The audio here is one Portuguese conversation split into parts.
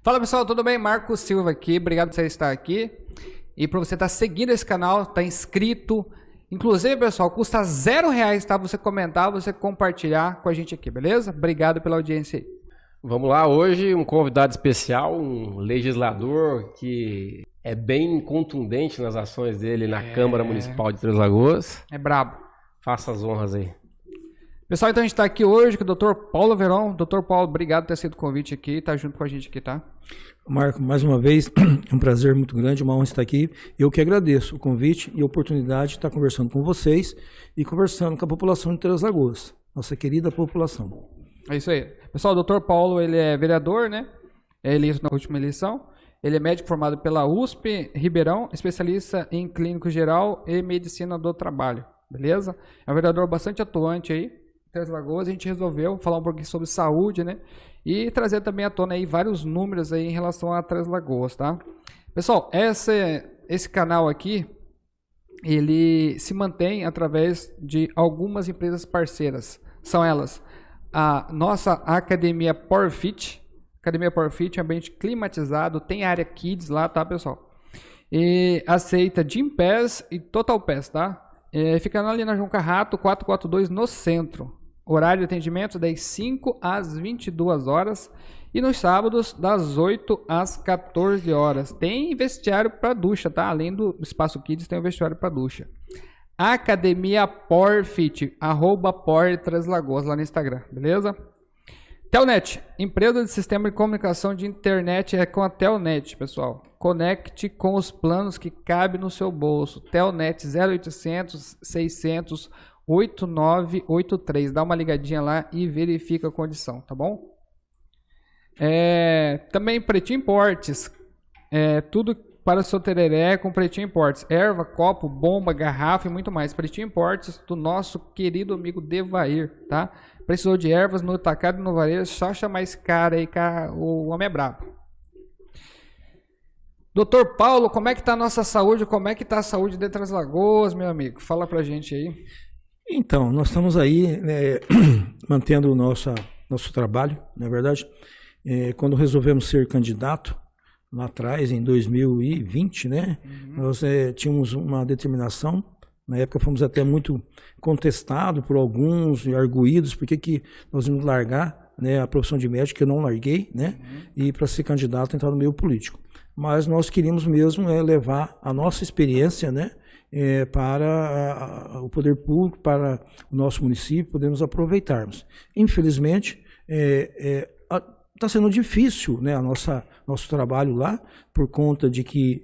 Fala pessoal, tudo bem? Marco Silva aqui, obrigado por você estar aqui. E para você estar seguindo esse canal, estar inscrito. Inclusive, pessoal, custa R$0, tá? Você comentar, você compartilhar com a gente aqui, beleza? Obrigado pela audiência aí. Vamos lá, hoje um convidado especial, um legislador que é bem contundente nas ações dele na Câmara Municipal de Três Lagoas. É brabo. Faça as honras aí. Pessoal, então a gente está aqui hoje com o Dr. Paulo Veron. Dr. Paulo, obrigado por ter aceito o convite aqui, tá junto com a gente aqui, tá? Marco, mais uma vez, é um prazer muito grande, uma honra estar aqui. Eu que agradeço o convite e a oportunidade de estar conversando com vocês e conversando com a população de Três Lagoas, nossa querida população. É isso aí. Pessoal, o Dr. Paulo, ele é vereador, né? É eleito na última eleição. Ele é médico formado pela USP Ribeirão, especialista em clínico geral e medicina do trabalho, beleza? É um vereador bastante atuante aí. Três Lagoas, a gente resolveu falar um pouquinho sobre saúde, né? E trazer também à tona aí vários números aí em relação a Três Lagoas, tá? Pessoal, esse canal aqui, ele se mantém através de algumas empresas parceiras. São elas a nossa Academia PowerFit. Academia PowerFit é um ambiente climatizado, tem área Kids lá, tá, pessoal? E aceita Gym Pass e Total Pass, tá? Fica ali na João Carrato, 442 no centro. Horário de atendimento das 5 às 22 horas e nos sábados das 8 às 14 horas. Tem vestiário para ducha, tá? Além do espaço Kids, tem o vestiário para ducha. Academia PowerFit, @Por Três Lagoas lá no Instagram, beleza? Telnet, empresa de sistema de comunicação de internet é com a Telnet, pessoal. Conecte com os planos que cabem no seu bolso. Telnet 0800 600 8983. Dá uma ligadinha lá e verifica a condição, tá bom? Também Pretinho Importes. Tudo para o seu tereré com Pretinho Importes. Erva, copo, bomba, garrafa e muito mais. Pretinho Importes do nosso querido amigo Devair, tá? Precisou de ervas no atacado e no varejo, só chamar esse cara aí, o homem é brabo. Doutor Paulo, como é que tá a nossa saúde? Como é que tá a saúde de Três Lagoas, meu amigo? Fala pra gente aí. Então, nós estamos aí mantendo o nosso trabalho, não é verdade? Quando resolvemos ser candidato, lá atrás, em 2020, né? Nós tínhamos uma determinação. Na época fomos até muito contestados por alguns e arguídos, porque que nós íamos largar, né, a profissão de médico, que eu não larguei, né? E para ser candidato, entrar no meio político. Mas nós queríamos mesmo levar a nossa experiência, né, para o poder público, para o nosso município, podermos aproveitarmos. Infelizmente, está sendo difícil, né, nosso trabalho lá, por conta de que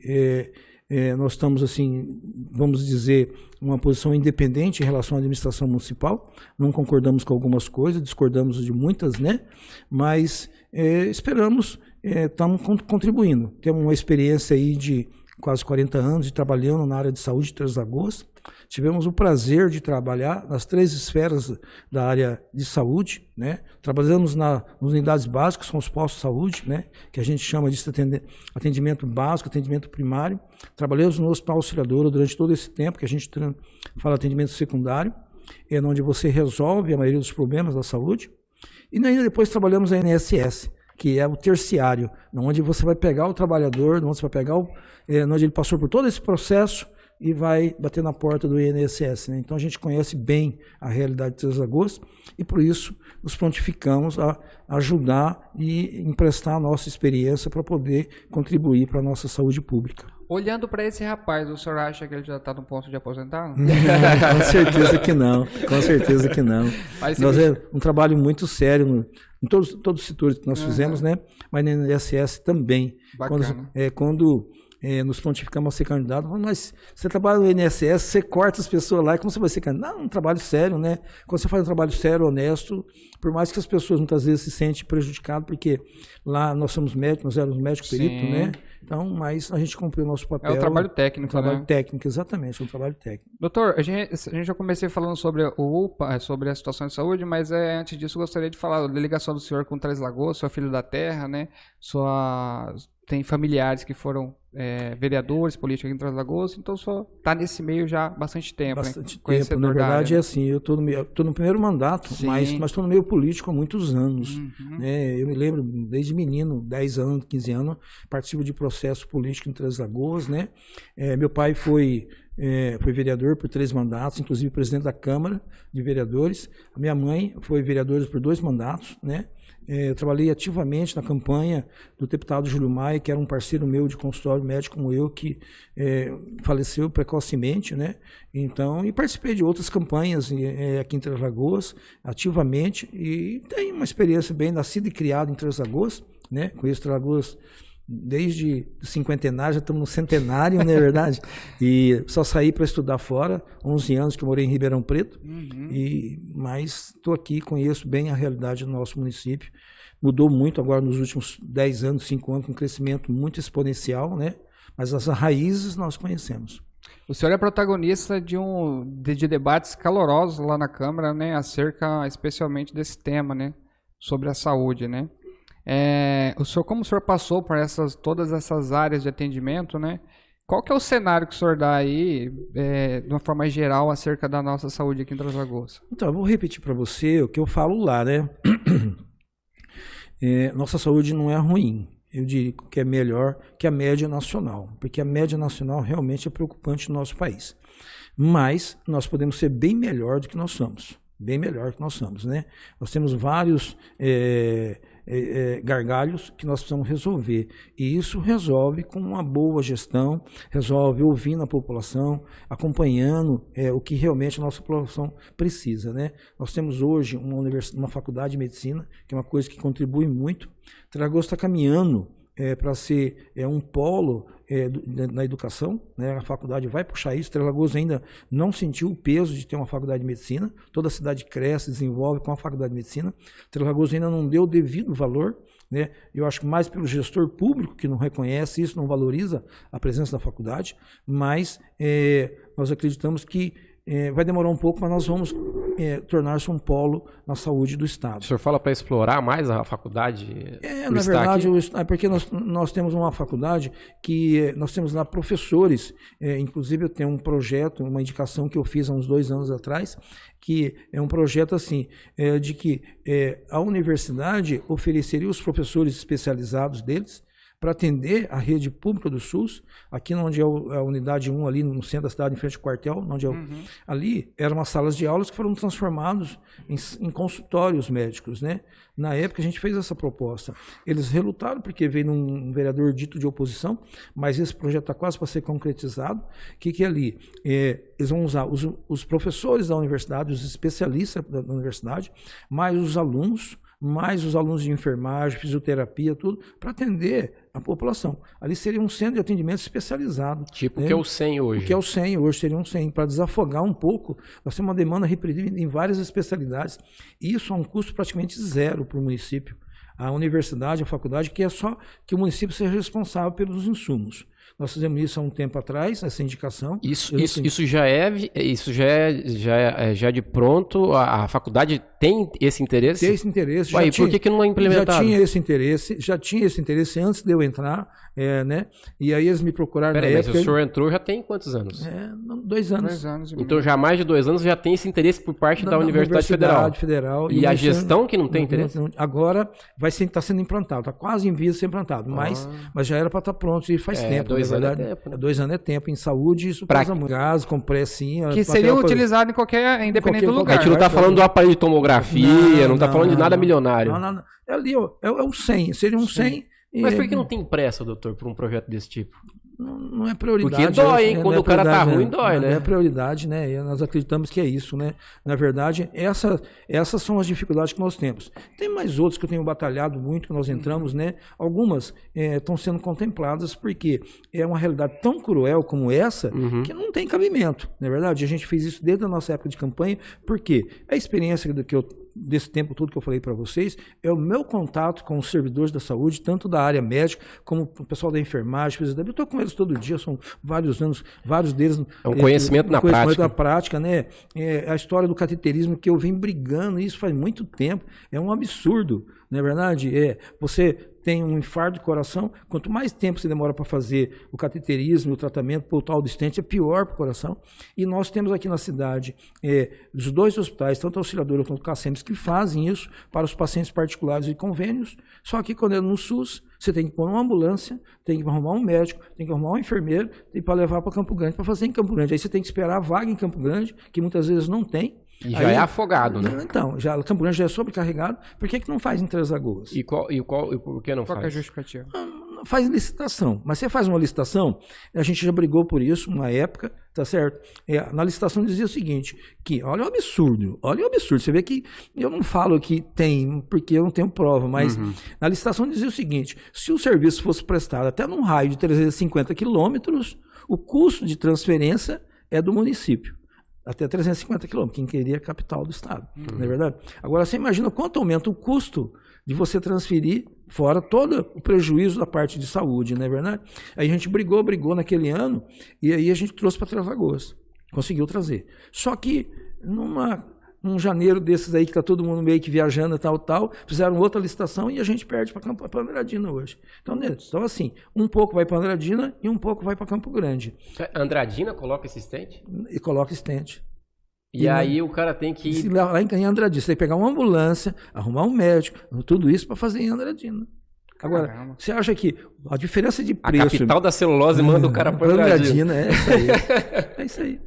nós estamos, assim, vamos dizer, uma posição independente em relação à administração municipal. Não concordamos com algumas coisas, discordamos de muitas, né? Mas esperamos, estamos contribuindo. Temos uma experiência aí de quase 40 anos de trabalhando na área de saúde de Três Lagoas. Tivemos o prazer de trabalhar nas 3 esferas da área de saúde, né? Trabalhamos nas unidades básicas, são os postos de saúde, né? Que a gente chama de atendimento básico, atendimento primário. Trabalhamos no Hospital Auxiliadora durante todo esse tempo, que a gente fala atendimento secundário, onde você resolve a maioria dos problemas da saúde. E ainda depois trabalhamos a INSS, que é o terciário, onde você vai pegar o trabalhador, onde você vai pegar onde ele passou por todo esse processo e vai bater na porta do INSS, né? Então a gente conhece bem a realidade de Três Lagoas e por isso nos prontificamos a ajudar e emprestar a nossa experiência para poder contribuir para a nossa saúde pública. Olhando para esse rapaz, o senhor acha que ele já está no ponto de aposentar? Com certeza que não, com certeza que não. Nós um trabalho muito sério em todos os setores que nós fizemos, né? Mas no INSS também. Bacana. Quando nos prontificamos a ser candidato, mas você trabalha no INSS, você corta as pessoas lá, e como você vai ser candidato? Não, um trabalho sério, né? Quando você faz um trabalho sério, honesto, por mais que as pessoas muitas vezes se sentem prejudicadas, porque lá nós somos médicos, nós éramos médico perito, né? Então, mas a gente cumpriu o nosso papel. É o trabalho técnico, né? O trabalho técnico, exatamente, é um trabalho técnico. Doutor, a gente já comecei falando sobre o UPA, sobre a situação de saúde, mas antes disso eu gostaria de falar da ligação do senhor com Três Lagoas, seu filho da terra, né? tem familiares que foram vereadores, políticos aqui em Três Lagoas, então só tá nesse meio já há bastante tempo. Bastante né? tempo, na verdade é assim, eu tô no primeiro mandato, mas estou no meio político há muitos anos. Né? Eu me lembro, desde menino, 10 anos, 15 anos, participo de processo político em Três Lagoas. Né? Meu pai foi vereador por 3 mandatos, inclusive presidente da Câmara de Vereadores. A minha mãe foi vereadora por 2 mandatos, né? Eu trabalhei ativamente na campanha do deputado Júlio Maia, que era um parceiro meu de consultório médico como eu, que faleceu precocemente, né? Então, e participei de outras campanhas aqui em Três Lagoas, ativamente, e tenho uma experiência bem nascida e criada em Três Lagoas, né? Conheço Três Lagoas desde o cinquentenário, já estamos no centenário, não é verdade? E só saí para estudar fora, 11 anos que eu morei em Ribeirão Preto, mas estou aqui, conheço bem a realidade do nosso município. Mudou muito agora nos últimos 10 anos, 5 anos, com um crescimento muito exponencial, né? Mas as raízes nós conhecemos. O senhor é protagonista de debates calorosos lá na Câmara, né? Acerca especialmente desse tema, né? Sobre a saúde, né? Como o senhor passou por todas essas áreas de atendimento, né? Qual que é o cenário que o senhor dá aí, de uma forma geral, acerca da nossa saúde aqui em Três Lagoas? Então, eu vou repetir para você o que eu falo lá, né? Nossa saúde não é ruim. Eu diria que é melhor que a média nacional, porque a média nacional realmente é preocupante no nosso país. Mas nós podemos ser bem melhor do que nós somos. Bem melhor que nós somos, né? Nós temos vários gargalhos que nós precisamos resolver. E isso resolve com uma boa gestão, resolve ouvindo a população, acompanhando o que realmente a nossa população precisa, né? Nós temos hoje uma faculdade de medicina, que é uma coisa que contribui muito. Três Lagoas está caminhando para ser um polo na educação, né? A faculdade vai puxar isso. Três Lagoas ainda não sentiu o peso de ter uma faculdade de medicina. Toda a cidade cresce, desenvolve com a faculdade de medicina. Três Lagoas ainda não deu o devido valor, né? Eu acho que mais pelo gestor público, que não reconhece isso, não valoriza a presença da faculdade, mas nós acreditamos que vai demorar um pouco, mas nós vamos tornar-se um polo na saúde do Estado. O senhor fala para explorar mais a faculdade? Na verdade, porque nós temos uma faculdade que nós temos lá professores, inclusive eu tenho um projeto, uma indicação que eu fiz há uns 2 anos atrás, que é um projeto assim, de que a universidade ofereceria os professores especializados deles, para atender a rede pública do SUS, aqui onde é a unidade 1, ali no centro da cidade, em frente ao quartel, onde ali eram umas salas de aulas que foram transformadas em consultórios médicos, né? Na época a gente fez essa proposta. Eles relutaram porque veio um vereador dito de oposição, mas esse projeto está quase para ser concretizado. O que é ali? Eles vão usar os professores da universidade, os especialistas da universidade, mais os alunos de enfermagem, fisioterapia, tudo, para atender a população. Ali seria um centro de atendimento especializado. Tipo o que é o 100 hoje. O que é o 100 hoje, seria um 100, para desafogar um pouco. Nós temos uma demanda reprimida em várias especialidades, e isso a um custo praticamente zero para o município. A universidade, a faculdade, que é só que o município seja responsável pelos insumos. Nós fizemos isso há um tempo atrás, essa indicação. Isso já é de pronto? A faculdade tem esse interesse? Tem esse interesse. Ué, por que não é implementado? Já tinha esse interesse antes de eu entrar, né? E aí eles me procuraram. Peraí, mas o senhor entrou já tem quantos anos? 2 anos. 2 anos. Então já há mais de 2 anos já tem esse interesse por parte da Universidade Federal. E a gestão que não tem interesse? Agora está sendo implantado, está quase em vias de ser implantado, mas já era para estar pronto e faz tempo. 2 anos é tempo, né? 2 anos é tempo. Em saúde, isso pesa muito. Gás, compressinha. Que seria utilizado independente do lugar. A gente não está falando do aparelho de tomografia, não está falando de nada milionário. Não. É ali, é um 100. Seria um 100. Mas por que não tem pressa, doutor, por um projeto desse tipo? Não é prioridade. Porque dói, hein? Quando o cara tá ruim, dói, né? Não é prioridade, né? E nós acreditamos que é isso, né? Na verdade, essas são as dificuldades que nós temos. Tem mais outras que eu tenho batalhado muito, que nós entramos, né? Algumas estão sendo contempladas porque é uma realidade tão cruel como essa que não tem cabimento, não é verdade? A gente fez isso desde a nossa época de campanha, porque a experiência desse tempo todo que eu falei para vocês, é o meu contato com os servidores da saúde, tanto da área médica, como o pessoal da enfermagem, eu estou com eles todo dia, são vários anos, vários deles... É um conhecimento na prática, né? A história do cateterismo que eu venho brigando, isso faz muito tempo, é um absurdo. não é verdade? Você tem um infarto de coração, quanto mais tempo você demora para fazer o cateterismo, o tratamento, o tal do stent, é pior para o coração. E nós temos aqui na cidade os 2 hospitais, tanto a Auxiliadora quanto o CACEMS, que fazem isso para os pacientes particulares e convênios. Só que quando é no SUS, você tem que pôr uma ambulância, tem que arrumar um médico, tem que arrumar um enfermeiro e para levar para Campo Grande, para fazer em Campo Grande. Aí você tem que esperar a vaga em Campo Grande, que muitas vezes não tem. E já é afogado, né? Então, Campo Grande já é sobrecarregado. Por que não faz em Três Lagoas? E por que não faz? Qual que é a justificativa? Faz licitação. Mas você faz uma licitação, a gente já brigou por isso uma época, tá certo? Na licitação dizia o seguinte, que olha o absurdo. Você vê que eu não falo que tem, porque eu não tenho prova, mas na licitação dizia o seguinte, se o serviço fosse prestado até num raio de 350 quilômetros, o custo de transferência é do município. Até 350 quilômetros, quem queria a capital do estado, não é verdade? Agora, você imagina quanto aumenta o custo de você transferir fora todo o prejuízo da parte de saúde, não é verdade? Aí a gente brigou naquele ano, e aí a gente trouxe para Três Lagoas, conseguiu trazer. Só que num janeiro desses aí que está todo mundo meio que viajando e tal, fizeram outra licitação e a gente perde para Andradina hoje. Então, assim, um pouco vai para Andradina e um pouco vai para Campo Grande. Andradina coloca esse stent? E coloca stent. E aí o cara tem que ir... Lá em Andradina, você tem que pegar uma ambulância, arrumar um médico, tudo isso para fazer em Andradina. Agora, caramba, você acha que a diferença de preço... A capital da celulose manda o cara para Andradina. É isso aí.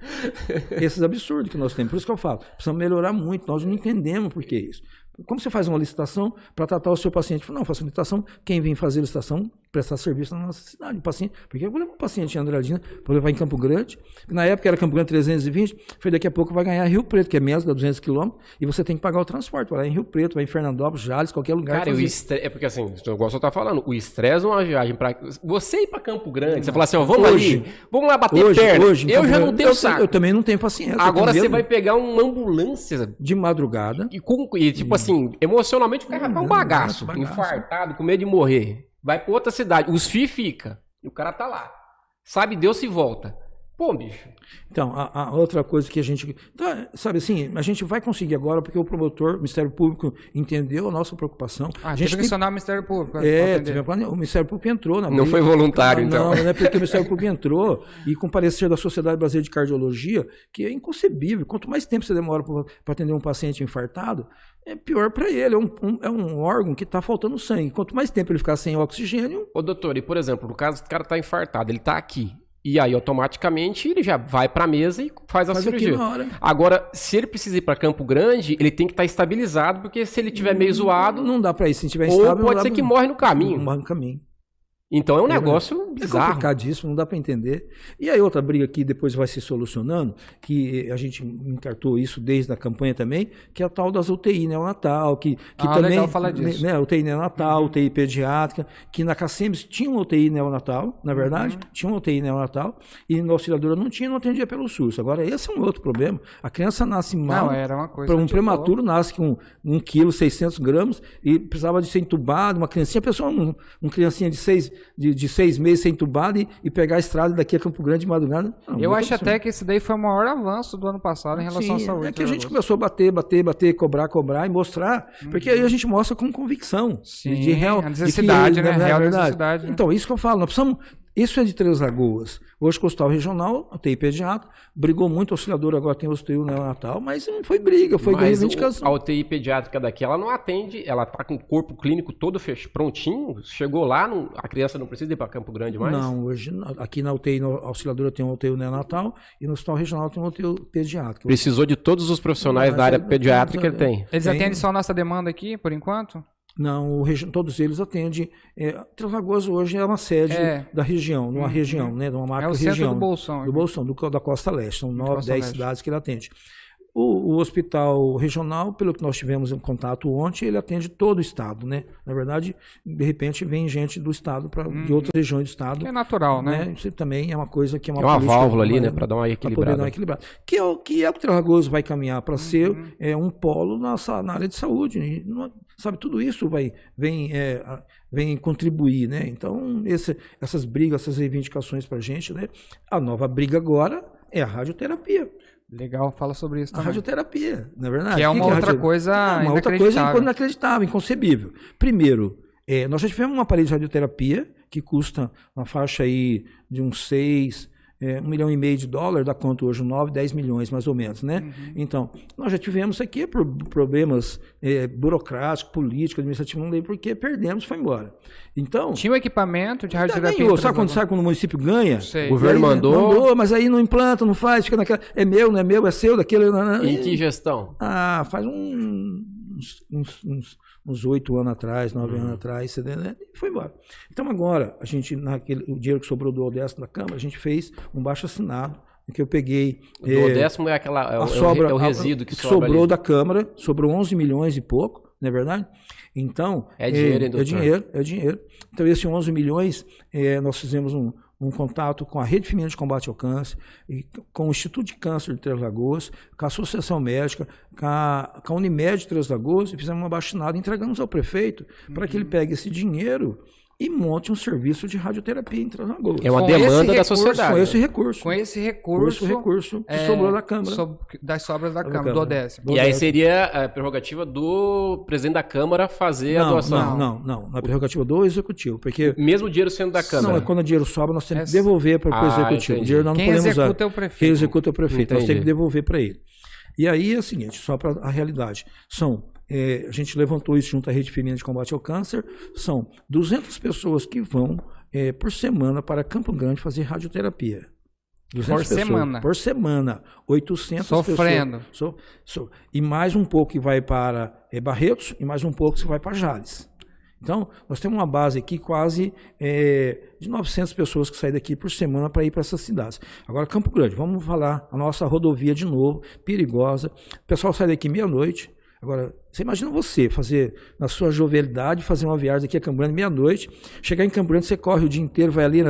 Esses absurdos que nós temos. Por isso que eu falo, precisamos melhorar muito. Nós não entendemos por que isso. Como você faz uma licitação para tratar o seu paciente? Não, faço licitação, quem vem fazer licitação, prestar serviço na nossa cidade. O paciente, porque eu vou levar um paciente em Andradina, vou levar em Campo Grande, na época era Campo Grande 320, foi daqui a pouco vai ganhar Rio Preto, que é menos de 200 quilômetros, e você tem que pagar o transporte, vai lá em Rio Preto, vai em Fernandópolis, Jales, qualquer lugar. Cara, é porque assim, igual você tá falando, o estresse é uma viagem para você ir para Campo Grande, você fala assim, ó, vamos lá bater perna. Hoje, eu já não tenho saco. Eu também não tenho paciência. Agora você vai pegar uma ambulância de madrugada e tipo assim, emocionalmente o cara vai um bagaço, infartado, com medo de morrer. Vai para outra cidade, os FII fica, e o cara tá lá. Sabe Deus se volta. Pô, bicho. Então, a outra coisa que a gente... Então, sabe assim, a gente vai conseguir agora, porque o promotor, o Ministério Público, entendeu a nossa preocupação. A gente tem que acionar o Ministério Público. O Ministério Público entrou na briga. Não foi voluntário, então. Não é porque o Ministério Público entrou e com parecer da Sociedade Brasileira de Cardiologia, que é inconcebível. Quanto mais tempo você demora para atender um paciente infartado, é pior para ele. É um órgão que está faltando sangue. Quanto mais tempo ele ficar sem oxigênio... Ô, doutor, e por exemplo, no caso, o cara está infartado, ele está aqui. E aí, automaticamente, ele já vai para a mesa e faz a cirurgia. Agora, se ele precisa ir para Campo Grande, ele tem que estar estabilizado, porque se ele estiver meio zoado... Não dá para ir, se estiver instável... Ou pode ser que morre no caminho. Morre no caminho. Então é um negócio bizarro. É complicadíssimo, não dá para entender. E aí outra briga que depois vai se solucionando, que a gente encartou isso desde a campanha também, que é a tal das UTI neonatal, que também... legal falar disso. Né, UTI neonatal, UTI pediátrica, que na CACEMS tinha uma UTI neonatal, na verdade, tinha uma UTI neonatal, e na Auxiliadora não tinha, não atendia pelo SUS. Agora esse é um outro problema. A criança nasce mal, para um prematuro nasce com 1,6 kg e precisava de ser entubado, uma criancinha, uma criancinha de 6 meses ser entubado e pegar a estrada daqui a Campo Grande de madrugada. Eu acho até que esse daí foi o maior avanço do ano passado em relação à saúde. É que a gente começou a bater, cobrar e mostrar, porque aí a gente mostra com convicção. Sim, de real, a necessidade, né? Real necessidade. Então, isso que eu falo, nós precisamos... Isso é de Três Lagoas. Hoje, o Hospital Regional, a UTI pediátrica, brigou muito, a Auxiliadora agora tem o UTI neonatal, mas não foi briga, foi reivindicação. A UTI pediátrica daqui, ela não atende, ela está com o corpo clínico todo prontinho, chegou lá, a criança não precisa ir para Campo Grande mais? Não, hoje, aqui na UTI, na Auxiliadora tem um UTI neonatal e no Hospital Regional tem um UTI pediátrico. Precisou de todos os profissionais da área pediátrica que ele tem. Eles atendem só a nossa demanda aqui, por enquanto? Não, todos eles atendem. Três Lagoas hoje é uma sede da região, numa região, né, de uma marca região. É o centro do Bolsão. Do Bolsão, da Costa Leste. São 9, 10 cidades que ele atende. O hospital regional, pelo que nós tivemos em contato ontem, ele atende todo o estado, né? Na verdade, de repente vem gente do estado de outras regiões do estado. Que é natural, né? Isso também é uma coisa que é uma válvula ali, né? Para dar uma equilibrada. Que é o que o Três Lagoas vai caminhar para ser um polo na área de saúde. Sabe, tudo isso vem contribuir, né? Então, essas brigas, essas reivindicações para a gente, né? A nova briga agora é a radioterapia. Legal, fala sobre isso A também. radioterapia, na verdade. Que é uma outra coisa uma outra coisa inacreditável, inconcebível. Primeiro, nós já tivemos um aparelho de radioterapia que custa uma faixa aí de uns 1,5 milhão de dólares, dá quanto hoje? 9, 10 milhões mais ou menos, né? Uhum. Então, nós já tivemos aqui problemas burocráticos, políticos, administrativos, não lembro porque perdemos, foi embora. Então, tinha um equipamento de radioterapia. Sabe quando o município ganha? Sei. O governo mandou, mas aí não implanta, não faz, fica naquela, é meu, não é meu, é seu, daquele. Em que gestão? Faz uns 8 anos atrás, 9 anos atrás, né? E foi embora. Então agora, a gente, o dinheiro que sobrou do Odécimo da Câmara, a gente fez um baixo assinado, em que eu peguei... O do Odécimo é o resíduo que sobrou da Câmara, sobrou 11 milhões e pouco, não é verdade? Então... É dinheiro, hein, doutor? É dinheiro. Então esses 11 milhões, nós fizemos um contato com a Rede Feminina de Combate ao Câncer, com o Instituto de Câncer de Três Lagoas, com a Associação Médica, com a Unimed de Três Lagoas, e fizemos uma abaixinada e entregamos ao prefeito para que ele pegue esse dinheiro e monte um serviço de radioterapia em Três Lagoas. É uma demanda da sociedade. Com esse recurso. Com esse recurso que sobrou da Câmara. Das sobras da Câmara, do Odécimo. E aí seria a prerrogativa do presidente da Câmara fazer a doação? Não. Na prerrogativa do Executivo. Porque mesmo o dinheiro sendo da Câmara? Não, quando o dinheiro sobra, nós temos que devolver para o Executivo. Entendi. O dinheiro nós não podemos usar. É o prefeito. Quem executa é o prefeito. Entendi. Nós temos que devolver para ele. E aí é o seguinte, só para a realidade. A gente levantou isso junto à Rede Feminina de Combate ao Câncer, são 200 pessoas que vão por semana para Campo Grande fazer radioterapia. 200 pessoas por semana. 800 sofrendo. pessoas. E mais um pouco que vai para Barretos e mais um pouco que vai para Jales. Então, nós temos uma base aqui quase de 900 pessoas que saem daqui por semana para ir para essas cidades. Agora, Campo Grande, vamos falar a nossa rodovia de novo, perigosa. O pessoal sai daqui meia-noite. Agora, você imagina você fazer, na sua jovialidade, fazer uma viagem aqui a Campo Grande meia-noite, chegar em Campo Grande, você corre o dia inteiro, vai ali,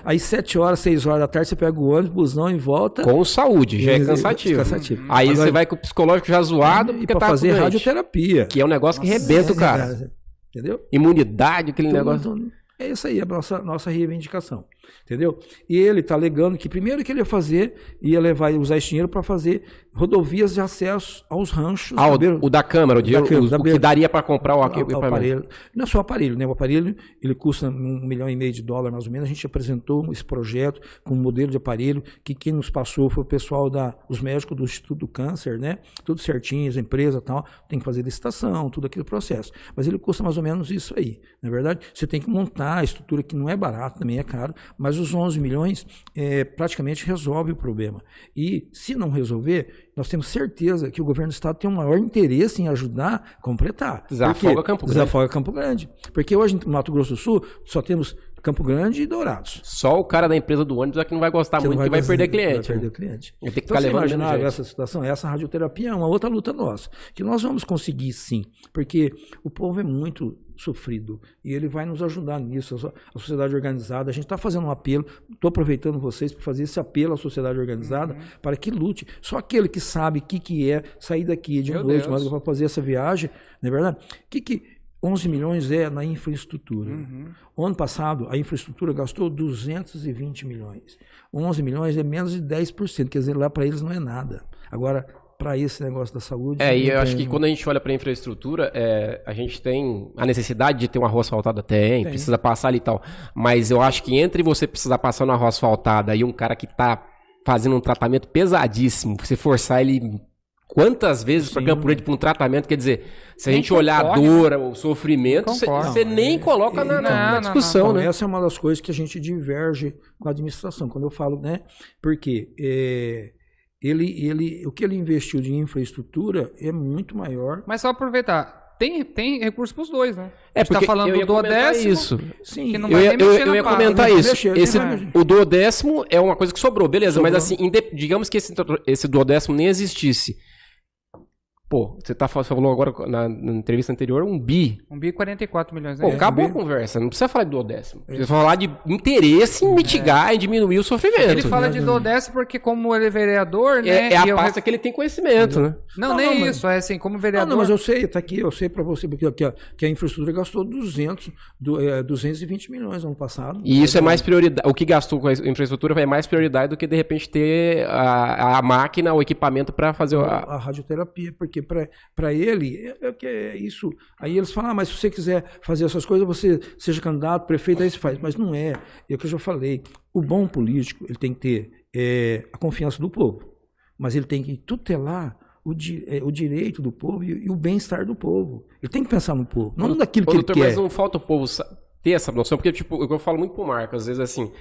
aí 7 horas, 6 horas da tarde, você pega o ônibus, busão e volta. Com saúde, já é cansativo. Aí agora, você vai com o psicológico já zoado, e para fazer radioterapia. Que é um negócio que rebenta o cara. Entendeu? Imunidade, aquele negócio. É isso aí, a nossa reivindicação. Entendeu? E ele está alegando que primeiro que ele ia levar e usar esse dinheiro para fazer rodovias de acesso aos ranchos. O da Câmara, o que daria para comprar o aparelho. Não é só o aparelho, né? O aparelho ele custa $1,5 milhão de dólares mais ou menos. A gente apresentou esse projeto com um modelo de aparelho que quem nos passou foi o pessoal os médicos do Instituto do Câncer, né? Tudo certinho, as empresas e tal, tem que fazer licitação, tudo aquele processo. Mas ele custa mais ou menos isso aí, na verdade. Você tem que montar a estrutura que não é barato, também é caro, mas os 11 milhões praticamente resolve o problema. E se não resolver, nós temos certeza que o governo do estado tem um maior interesse em ajudar a completar. Desafoga Campo Grande. Porque hoje no Mato Grosso do Sul só temos Campo Grande e Dourados. Só o cara da empresa do ônibus é que não vai gostar muito, que vai perder cliente. Vai perder cliente. Ele tem que ficar levando imaginar essa situação, essa radioterapia é uma outra luta nossa, que nós vamos conseguir sim, porque o povo é muito sofrido e ele vai nos ajudar nisso, a sociedade organizada. A gente está fazendo um apelo, estou aproveitando vocês para fazer esse apelo à sociedade organizada para que lute. Só aquele que sabe o que é sair daqui de noite, mas para fazer essa viagem, não é verdade? 11 milhões é na infraestrutura. O ano passado, a infraestrutura gastou 220 milhões. 11 milhões é menos de 10%, quer dizer, lá para eles não é nada. Agora, para esse negócio da saúde... E eu acho que quando a gente olha para a infraestrutura, a gente tem a necessidade de ter uma rua asfaltada, precisa passar ali e tal. Mas eu acho que entre você precisar passar numa rua asfaltada e um cara que está fazendo um tratamento pesadíssimo, você forçar ele... Quantas vezes para Campo Grande para um tratamento, quer dizer, se a gente olhar a dor, o sofrimento, você nem coloca na discussão, né? Essa é uma das coisas que a gente diverge com a administração, quando eu falo, né? Porque o que ele investiu de infraestrutura é muito maior. Mas só aproveitar, tem recurso para os dois, né? A gente está falando do Odécimo, isso. Sim, que não eu ia comentar isso. O do Odécimo é uma coisa que sobrou, beleza, mas assim, digamos que esse do Odécimo nem existisse. Pô, você falou agora na entrevista anterior 1 bi. 1 bi 44 milhões. Pô, acabou a conversa. Não precisa falar de duodécimo. Precisa falar de interesse em mitigar e diminuir o sofrimento. Ele fala de duodécimo porque como ele é vereador, né? É a pasta que ele tem conhecimento, né? Não, isso. É assim, como vereador... Não, mas eu sei, tá aqui, eu sei pra você, porque que a infraestrutura gastou 220 milhões no ano passado. E isso é mais prioridade. O que gastou com a infraestrutura é mais prioridade do que, de repente, ter a máquina, o equipamento para fazer a radioterapia, porque para ele é isso. Aí eles falam, mas se você quiser fazer essas coisas, você seja candidato, prefeito, aí você faz. Mas não é. É o que eu já falei. O bom político, ele tem que ter a confiança do povo, mas ele tem que tutelar o direito do povo e o bem-estar do povo. Ele tem que pensar no povo, não daquilo que ele quer. Mas não falta o povo ter essa noção, porque tipo, eu falo muito pro Marco, às vezes assim,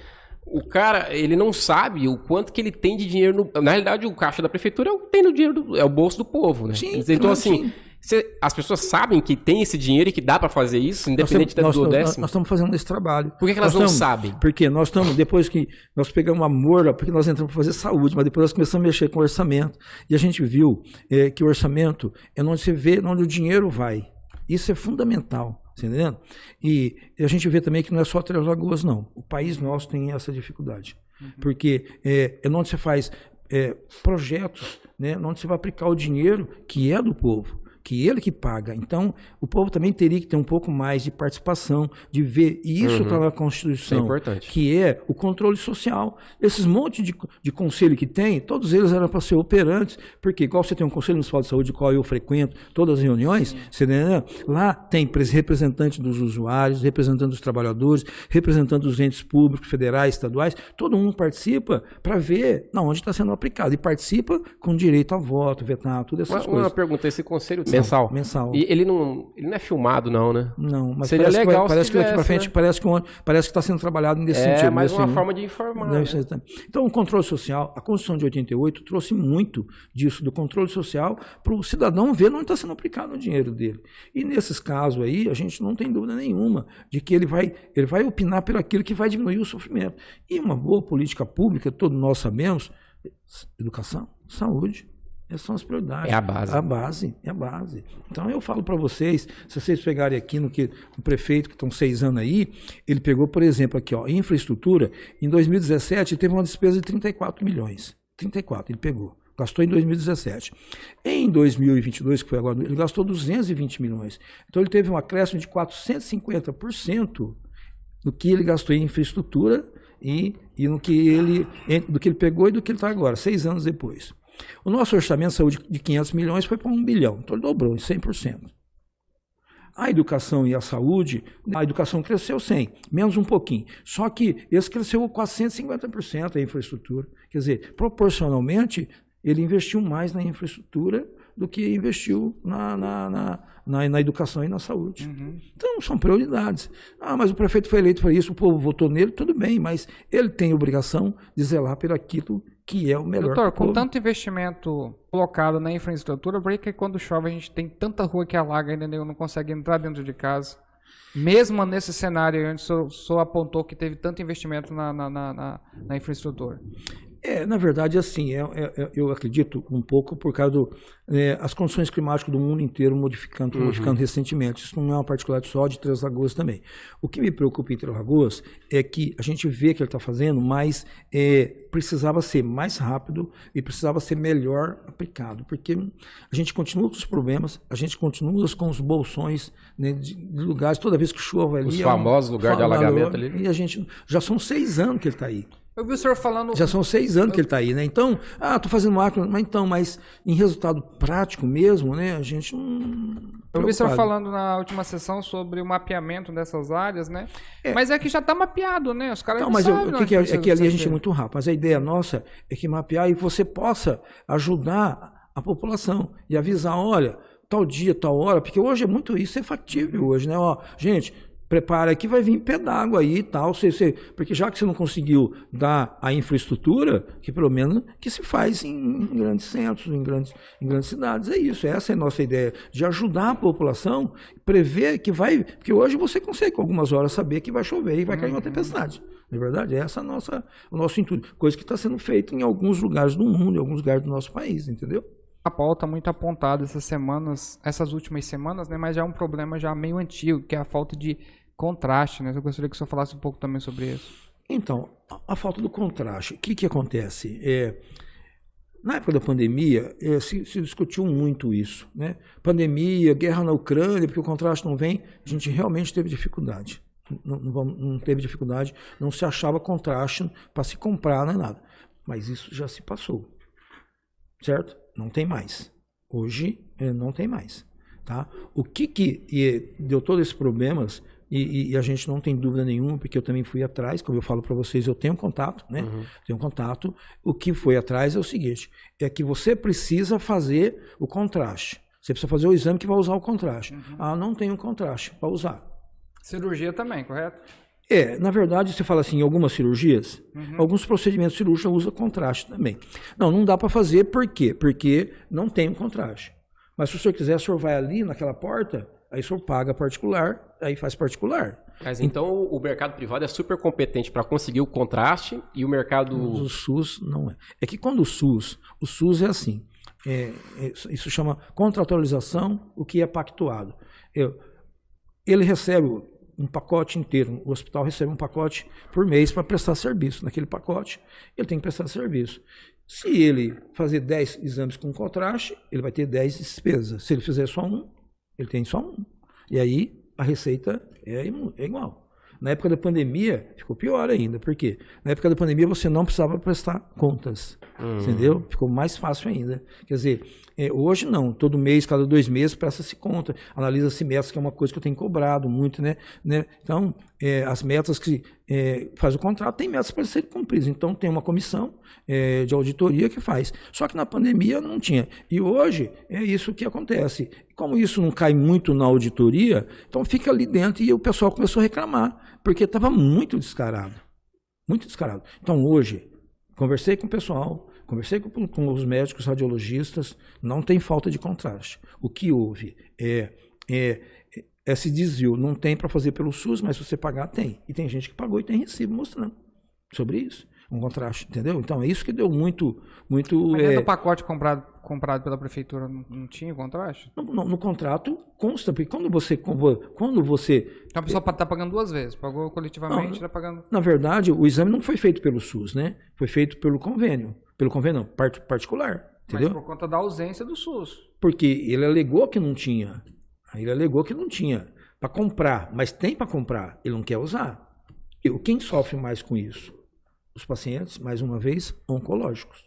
o cara, ele não sabe o quanto que ele tem de dinheiro. Na realidade, o caixa da prefeitura tem no dinheiro, é o bolso do povo, né? Sim, então, assim, as pessoas sabem que tem esse dinheiro e que dá para fazer isso, independente do décimo? Nós estamos fazendo esse trabalho. Por que elas não sabem? Porque nós estamos, depois que nós pegamos amor, porque nós entramos para fazer saúde, mas depois nós começamos a mexer com o orçamento. E a gente viu que o orçamento é onde você vê onde o dinheiro vai. Isso é fundamental. Você entendendo? E a gente vê também que não é só Três Lagoas, não. O país nosso tem essa dificuldade. Porque é onde você faz projetos, né, onde você vai aplicar o dinheiro que é do povo, que ele que paga. Então, o povo também teria que ter um pouco mais de participação, de ver, e isso está na Constituição, que é o controle social. Esses montes de conselho que tem, todos eles eram para ser operantes, porque igual você tem um Conselho Municipal de Saúde, qual eu frequento, todas as reuniões, você, né, lá tem representante dos usuários, representante dos trabalhadores, representante dos entes públicos, federais, estaduais, todo mundo participa para ver onde está sendo aplicado, e participa com direito a voto, vetar, todas essas coisas. Uma pergunta, esse conselho Mensal. E ele não é filmado, não, né? Não, mas seria legal parece que daqui para frente, né? parece que está sendo trabalhado nesse sentido. É mais uma forma de informar. Né? Então, o controle social, a Constituição de 88 trouxe muito disso, do controle social, para o cidadão ver onde está sendo aplicado o dinheiro dele. E nesses casos aí, a gente não tem dúvida nenhuma de que ele vai opinar pelo aquilo que vai diminuir o sofrimento. E uma boa política pública, todos nós sabemos, educação, saúde. Essas são as prioridades. É a base. É a base. Então eu falo para vocês, se vocês pegarem aqui no prefeito, que estão 6 anos aí, ele pegou, por exemplo, aqui, infraestrutura, em 2017 teve uma despesa de 34 milhões. 34, ele pegou. Gastou em 2017. Em 2022, que foi agora, ele gastou 220 milhões. Então ele teve um acréscimo de 450% do que ele gastou em infraestrutura e do que ele pegou e do que ele está agora, 6 anos depois. O nosso orçamento de saúde de 500 milhões foi para 1 bilhão, então ele dobrou em 100%. A educação e a saúde, a educação cresceu 100, menos um pouquinho. Só que esse cresceu quase 150% a infraestrutura. Quer dizer, proporcionalmente, ele investiu mais na infraestrutura do que investiu na educação e na saúde. Então, são prioridades. Mas o prefeito foi eleito para isso, o povo votou nele, tudo bem, mas ele tem a obrigação de zelar por aquilo que é o melhor. Doutor, com tanto investimento colocado na infraestrutura, por que quando chove a gente tem tanta rua que alaga e ainda não consegue entrar dentro de casa? Mesmo nesse cenário onde o senhor apontou que teve tanto investimento na infraestrutura. Na verdade, assim, eu acredito um pouco por causa das condições climáticas do mundo inteiro modificando recentemente. Isso não é uma particularidade só de Três Lagoas também. O que me preocupa em Três Lagoas é que a gente vê que ele está fazendo, mas precisava ser mais rápido e precisava ser melhor aplicado, porque a gente continua com os problemas, a gente continua com os bolsões, né, de lugares, toda vez que chove ali. Os famosos lugares de alagamento ali. E a gente, já são 6 anos que ele está aí. Eu vi o senhor falando... Já são 6 anos que ele está aí, né? Então, estou fazendo máquina, mas em resultado prático mesmo, né? A gente não... Eu vi o senhor falando na última sessão sobre o mapeamento dessas áreas, né? Mas é que já está mapeado, né? Os caras não sabem. Mas é que ali a gente é muito rápido. Mas a ideia nossa é que mapear e você possa ajudar a população e avisar, olha, tal dia, tal hora, porque hoje é muito isso, é factível hoje, né? Gente... Prepara que vai vir pé d'água aí e tal, porque já que você não conseguiu dar a infraestrutura, que pelo menos que se faz em grandes centros, em grandes cidades, é isso, essa é a nossa ideia, de ajudar a população, prever que vai, porque hoje você consegue com algumas horas saber que vai chover e vai cair uma tempestade, não é verdade? Essa é o nosso intuito, coisa que está sendo feita em alguns lugares do mundo, em alguns lugares do nosso país, entendeu? a pauta muito apontada essas últimas semanas, né? Mas já é um problema já meio antigo, que é a falta de contraste, né? Eu gostaria que o senhor falasse um pouco também sobre isso. Então, a falta do contraste, o que acontece? Na época da pandemia, se discutiu muito isso, né? Pandemia, guerra na Ucrânia, porque o contraste não vem, a gente realmente teve dificuldade. Não teve dificuldade, não se achava contraste para se comprar, nem nada. Mas isso já se passou, certo? Não tem mais. Hoje, não tem mais. Tá? O que deu todos esses problemas, e a gente não tem dúvida nenhuma, porque eu também fui atrás, como eu falo para vocês, eu tenho contato, né? Tenho contato. O que foi atrás é o seguinte, é que você precisa fazer o contraste. Você precisa fazer o exame que vai usar o contraste. Não tem um contraste para usar. Cirurgia também, correto? Na verdade, você fala assim, em algumas cirurgias, alguns procedimentos cirúrgicos usam contraste também. Não dá para fazer, por quê? Porque não tem um contraste. Mas se o senhor quiser, o senhor vai ali naquela porta, aí o senhor paga particular, aí faz particular. Mas então o mercado privado é super competente para conseguir o contraste e o mercado... O SUS não é. É que quando o SUS é assim, isso chama contratualização, o que é pactuado. Ele recebe um pacote inteiro, o hospital recebe um pacote por mês para prestar serviço. Naquele pacote, ele tem que prestar serviço. Se ele fazer 10 exames com contraste, ele vai ter 10 despesas. Se ele fizer só um, ele tem só um. E aí, a receita é igual. Na época da pandemia, ficou pior ainda. Por quê? Na época da pandemia, você não precisava prestar contas. Entendeu? Ficou mais fácil ainda. Quer dizer, hoje não. Todo mês, cada 2 meses, presta-se conta. Analisa-se metas, que é uma coisa que eu tenho cobrado muito, né? Então, as metas que faz o contrato, tem metas para serem cumpridas. Então, tem uma comissão de auditoria que faz. Só que na pandemia não tinha. E hoje, é isso que acontece. Como isso não cai muito na auditoria, então fica ali dentro e o pessoal começou a reclamar, porque estava muito descarado. Muito descarado. Então, hoje, conversei com o pessoal, conversei com os médicos radiologistas, não tem falta de contraste. O que houve esse desvio. Não tem para fazer pelo SUS, mas se você pagar, tem. E tem gente que pagou e tem recibo mostrando sobre isso. Um contraste, entendeu? Então, é isso que deu muito... Mas dentro do pacote comprado pela prefeitura não tinha contraste? No contrato consta, porque quando você... Então a pessoa está pagando 2 vezes, pagou coletivamente, está pagando... Na verdade, o exame não foi feito pelo SUS, né? Foi feito pelo convênio. Pelo convênio, não, particular, entendeu? Mas por conta da ausência do SUS. Porque ele alegou que não tinha. Ele alegou que não tinha. Para comprar, mas tem para comprar, ele não quer usar. Quem sofre mais com isso? Os pacientes, mais uma vez, oncológicos.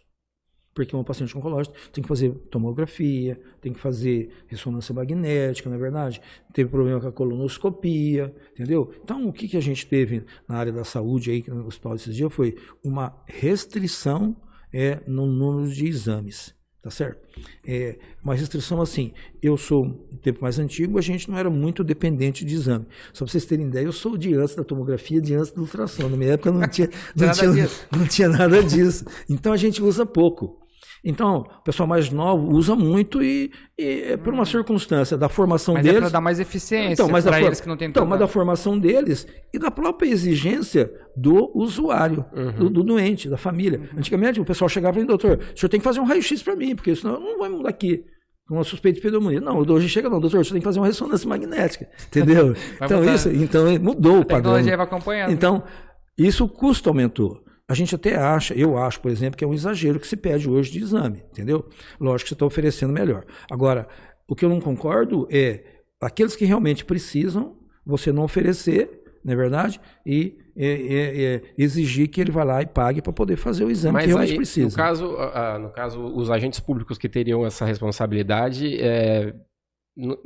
Porque um paciente oncológico tem que fazer tomografia, tem que fazer ressonância magnética, não é verdade? Teve problema com a colonoscopia, entendeu? Então, o que a gente teve na área da saúde aí no hospital esses dias foi uma restrição no número de exames. Tá certo? Uma restrição assim, eu sou um tempo mais antigo, a gente não era muito dependente de exame. Só para vocês terem ideia, eu sou de antes da tomografia, de antes da ultrassom. Na minha época não tinha nada disso. Então a gente usa pouco. Então, o pessoal mais novo usa muito e por uma circunstância da formação deles... Mas para dar mais eficiência para eles que não tem mas da formação deles e da própria exigência do usuário, do doente, da família. Antigamente, o pessoal chegava e falava, doutor, o senhor tem que fazer um raio-x para mim, porque senão eu não vou mudar aqui com uma suspeita de pneumonia. Não, hoje chega não, doutor, o senhor tem que fazer uma ressonância magnética, entendeu? Então mudou o padrão. A tecnologia vai acompanhando. Então, isso o custo aumentou. A gente até acha, eu acho, por exemplo, que é um exagero que se pede hoje de exame, entendeu? Lógico que você está oferecendo melhor. Agora, o que eu não concordo é aqueles que realmente precisam, você não oferecer, não é verdade? E exigir que ele vá lá e pague para poder fazer o exame que realmente precisa. No caso, os agentes públicos que teriam essa responsabilidade,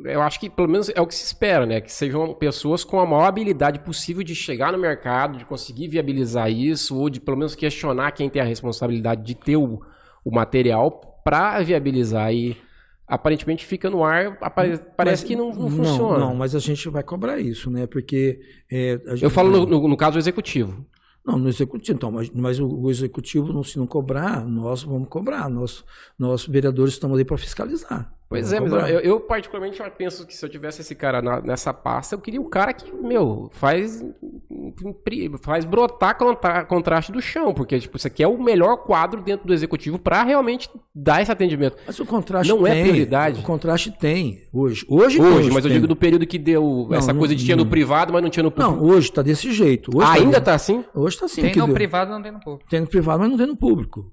eu acho que pelo menos é o que se espera, né? Que sejam pessoas com a maior habilidade possível de chegar no mercado, de conseguir viabilizar isso, ou de pelo menos questionar quem tem a responsabilidade de ter o material para viabilizar. E aparentemente fica no ar, parece que não funciona. Não, mas a gente vai cobrar isso, né? Porque... eu falo no caso do executivo. Não, no executivo, então, mas o executivo, se não cobrar, nós vamos cobrar. Nós vereadores, estamos aí para fiscalizar. Pois é, mas eu particularmente penso que se eu tivesse esse cara nessa pasta, eu queria um cara que, faz brotar contraste do chão, porque, tipo, isso aqui é o melhor quadro dentro do executivo para realmente dar esse atendimento. Mas o contraste não é prioridade. O contraste tem, hoje, mas eu digo do período que deu coisa de tinha no privado, mas não tinha no público. Não, hoje tá desse jeito. Hoje ainda tá assim? Hoje tá assim. Tem no privado, não tem no público. Tem no privado, mas não tem no público.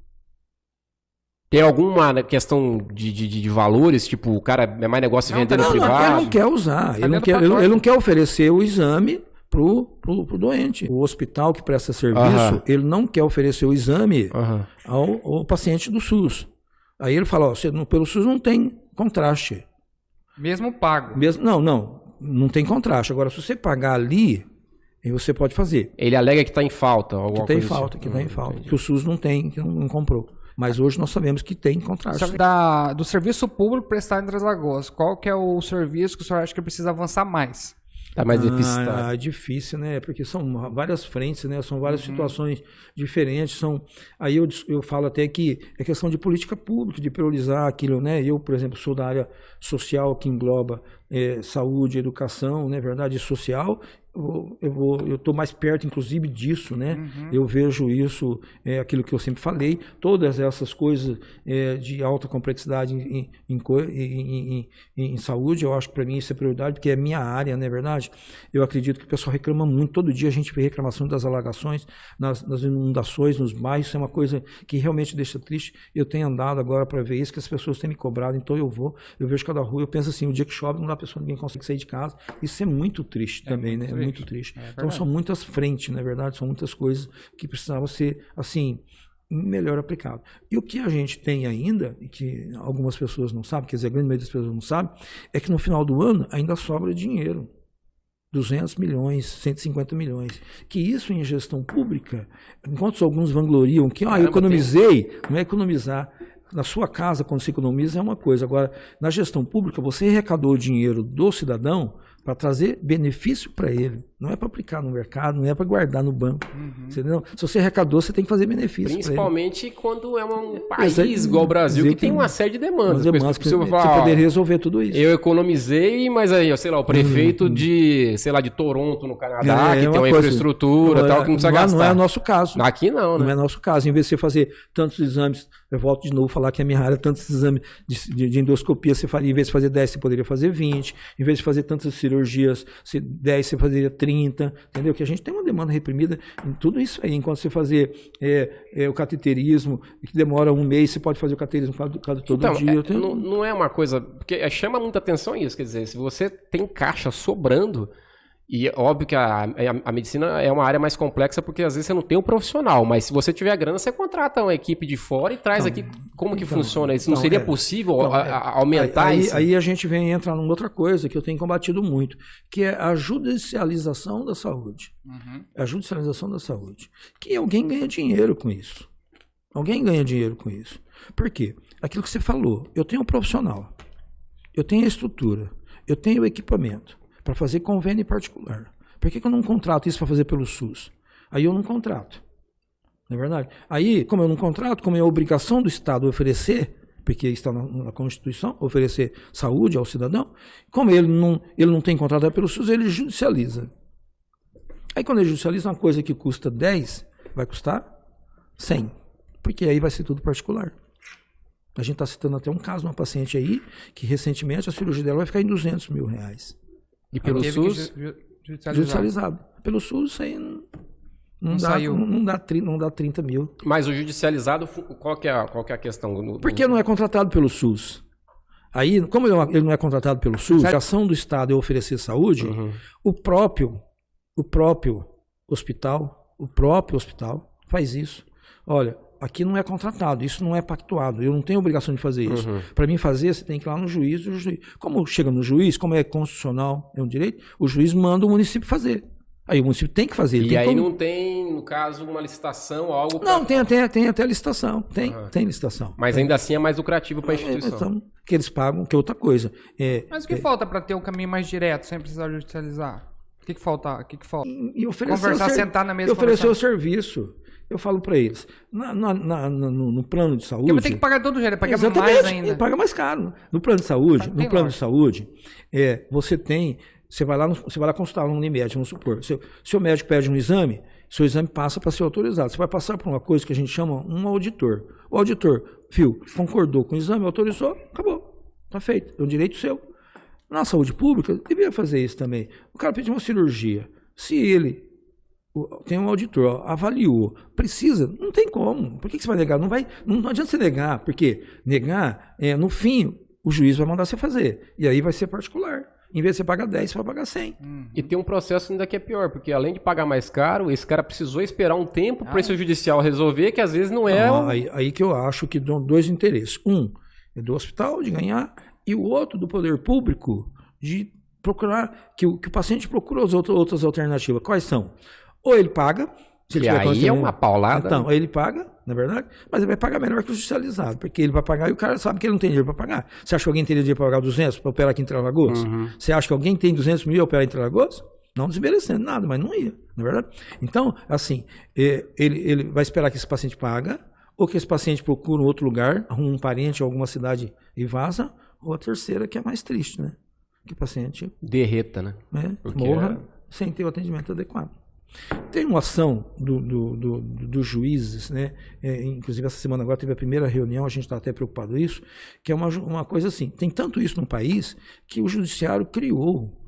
Tem alguma questão de valores? Tipo, o cara é mais negócio vender no privado? Ele não quer usar. Ele não quer oferecer o exame pro doente. O hospital que presta serviço, ele não quer oferecer o exame ao paciente do SUS. Aí ele fala, pelo SUS não tem contraste. Mesmo pago. Não tem contraste. Agora, se você pagar ali, aí você pode fazer. Ele alega que está em falta. Que está em falta, que o SUS não tem, que não comprou. Mas hoje nós sabemos que tem contraste. Do serviço público prestado em Três Lagoas, qual que é o serviço que o senhor acha que precisa avançar mais? Tá mais difícil. É difícil, né? Porque são várias frentes, né? São várias situações diferentes. Aí eu falo até que é questão de política pública, de priorizar aquilo, né? Eu, por exemplo, sou da área social que engloba saúde, educação, né? Verdade, social. Eu estou mais perto, inclusive, disso, né? Eu vejo isso, aquilo que eu sempre falei, todas essas coisas de alta complexidade em saúde, eu acho que para mim isso é prioridade, porque é minha área, não é verdade? Eu acredito que o pessoal reclama muito, todo dia a gente vê reclamação das alagações, nas inundações, nos bairros, isso é uma coisa que realmente deixa triste. Eu tenho andado agora para ver isso, que as pessoas têm me cobrado, então eu vejo cada rua, eu penso assim, o dia que chove não dá pessoa, ninguém consegue sair de casa, isso é muito triste também, né? Muito triste. Então são muitas frentes, na verdade, são muitas coisas que precisavam ser, assim, melhor aplicado. E o que a gente tem ainda, e que algumas pessoas não sabem, quer dizer, a grande maioria das pessoas não sabe, é que no final do ano ainda sobra dinheiro. 200 milhões, 150 milhões. Que isso em gestão pública, enquanto alguns vangloriam que eu economizei, não é economizar. Na sua casa, quando se economiza, é uma coisa. Agora, na gestão pública, você arrecadou o dinheiro do cidadão para trazer benefício para ele. Não é para aplicar no mercado, não é para guardar no banco. Entendeu? Se você arrecadou, você tem que fazer benefício. Principalmente quando é um país igual o Brasil, que tem uma série de demandas. Você poder resolver tudo isso. Eu economizei, mas aí, sei lá, o prefeito de Toronto, no Canadá, que tem uma infraestrutura, tal, que não precisa gastar. Não é nosso caso. Aqui não, né? Não é nosso caso. Em vez de você fazer tantos exames, eu volto de novo a falar que é a minha área, tantos exames de endoscopia, você faria, em vez de fazer 10, você poderia fazer 20. Em vez de fazer tantas cirurgias, 10, você faria 30. Entendeu? Que a gente tem uma demanda reprimida em tudo isso aí. Enquanto você fazer o cateterismo, que demora um mês, você pode fazer o cateterismo todo dia. Não é uma coisa... Porque chama muita atenção isso. Quer dizer, se você tem caixa sobrando... E é óbvio que a medicina é uma área mais complexa porque às vezes você não tem o profissional, mas se você tiver a grana, você contrata uma equipe de fora e traz aqui como que funciona isso. Não seria possível aumentar isso? Aí a gente entra numa outra coisa que eu tenho combatido muito, que é a judicialização da saúde. A judicialização da saúde. Que alguém ganha dinheiro com isso. Alguém ganha dinheiro com isso. Por quê? Aquilo que você falou, eu tenho um profissional, eu tenho a estrutura, eu tenho o equipamento para fazer convênio particular. Por que eu não contrato isso para fazer pelo SUS? Aí eu não contrato. Não é verdade? Aí, como eu não contrato, como é a obrigação do Estado oferecer, porque está na Constituição, oferecer saúde ao cidadão, como ele não tem contrato pelo SUS, ele judicializa. Aí quando ele judicializa uma coisa que custa 10, vai custar 100. Porque aí vai ser tudo particular. A gente está citando até um caso de uma paciente aí, que recentemente a cirurgia dela vai ficar em R$200 mil. E pelo SUS? Judicializado. Pelo SUS, isso aí não dá 30 mil. Mas o judicializado, qual que é a questão? Porque não é contratado pelo SUS. Aí, como ele não é contratado pelo SUS, a ação do Estado é oferecer saúde, o próprio hospital faz isso. Olha, aqui não é contratado, isso não é pactuado, eu não tenho obrigação de fazer isso. Para mim fazer, você tem que ir lá no juiz, como chega no juiz, como é constitucional, é um direito, o juiz manda o município fazer. Aí o município tem que fazer. E aí não tem, no caso, uma licitação, algo... Não, tem até licitação, tem licitação. Mas ainda assim é mais lucrativo para a instituição. Que eles pagam, que é outra coisa. Mas o que falta para ter um caminho mais direto, sem precisar judicializar? O que falta? E conversar, sentar na mesa e oferecer o serviço. eu falo para eles, no plano de saúde... Porque vai ter que pagar todo jeito, pagar mais ainda. Paga mais caro. No plano de saúde, você vai lá consultar um Unimed, vamos supor. Seu médico pede um exame, seu exame passa para ser autorizado. Você vai passar por uma coisa que a gente chama um auditor. O auditor, concordou com o exame, autorizou, acabou. Está feito, é um direito seu. Na saúde pública, devia fazer isso também. O cara pediu uma cirurgia. Se ele tem um auditor, avaliou, precisa, não tem como. Por que você vai negar? Não adianta você negar, porque negar, no fim, o juiz vai mandar você fazer. E aí vai ser particular. Em vez de você pagar 10, você vai pagar 100. E tem um processo ainda que é pior, porque além de pagar mais caro, esse cara precisou esperar um tempo para esse judicial resolver, que às vezes não é... Aí que eu acho que dão dois interesses. Um é do hospital de ganhar, e o outro do poder público de procurar, que o paciente procura as outras alternativas. Quais são? Ou ele paga... E aí é uma paulada. Então, aí ele paga, na verdade, mas ele vai pagar melhor que o judicializado, porque ele vai pagar e o cara sabe que ele não tem dinheiro para pagar. Você acha que alguém teria dinheiro para pagar 200 para operar aqui em Três-Lagoas? Você acha que alguém tem 200 mil para operar em Três-Lagoas? Não desmerecendo nada, mas não ia, na verdade. Então, assim, ele vai esperar que esse paciente paga, ou que esse paciente procure um outro lugar, arruma um parente em alguma cidade e vaza, ou a terceira, que é mais triste, né? Que o paciente... derreta, né? Morra sem ter o atendimento adequado. Tem uma ação dos juízes, né? Inclusive essa semana agora teve a primeira reunião, a gente está até preocupado com isso, que é uma coisa assim, tem tanto isso no país que o judiciário criou,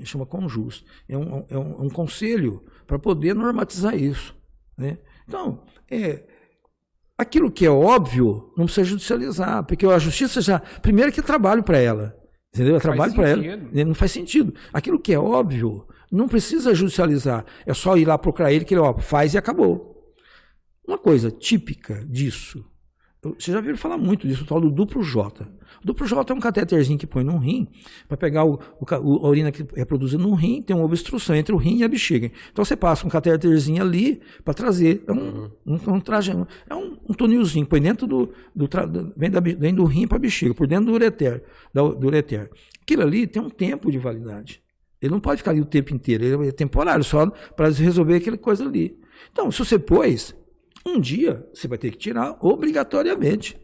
chama Conjus, é um conselho para poder normatizar isso, né? Então, aquilo que é óbvio não precisa judicializar, porque a justiça já, primeiro que é trabalho para ela, entendeu? É trabalho para ela, não faz sentido. Aquilo que é óbvio não precisa judicializar, é só ir lá procurar ele, que ele faz e acabou. Uma coisa típica disso, vocês já viram falar muito disso, o tal do duplo J. O duplo J é um catéterzinho que põe num rim, para pegar a urina que é produzida no rim, tem uma obstrução entre o rim e a bexiga. Então você passa um catéterzinho ali para trazer, é um tunilzinho, põe dentro vem do rim para a bexiga, por dentro do ureter. Aquilo ali tem um tempo de validade. Ele não pode ficar ali o tempo inteiro, ele é temporário, só para resolver aquela coisa ali. Então, se você pôs, um dia você vai ter que tirar obrigatoriamente.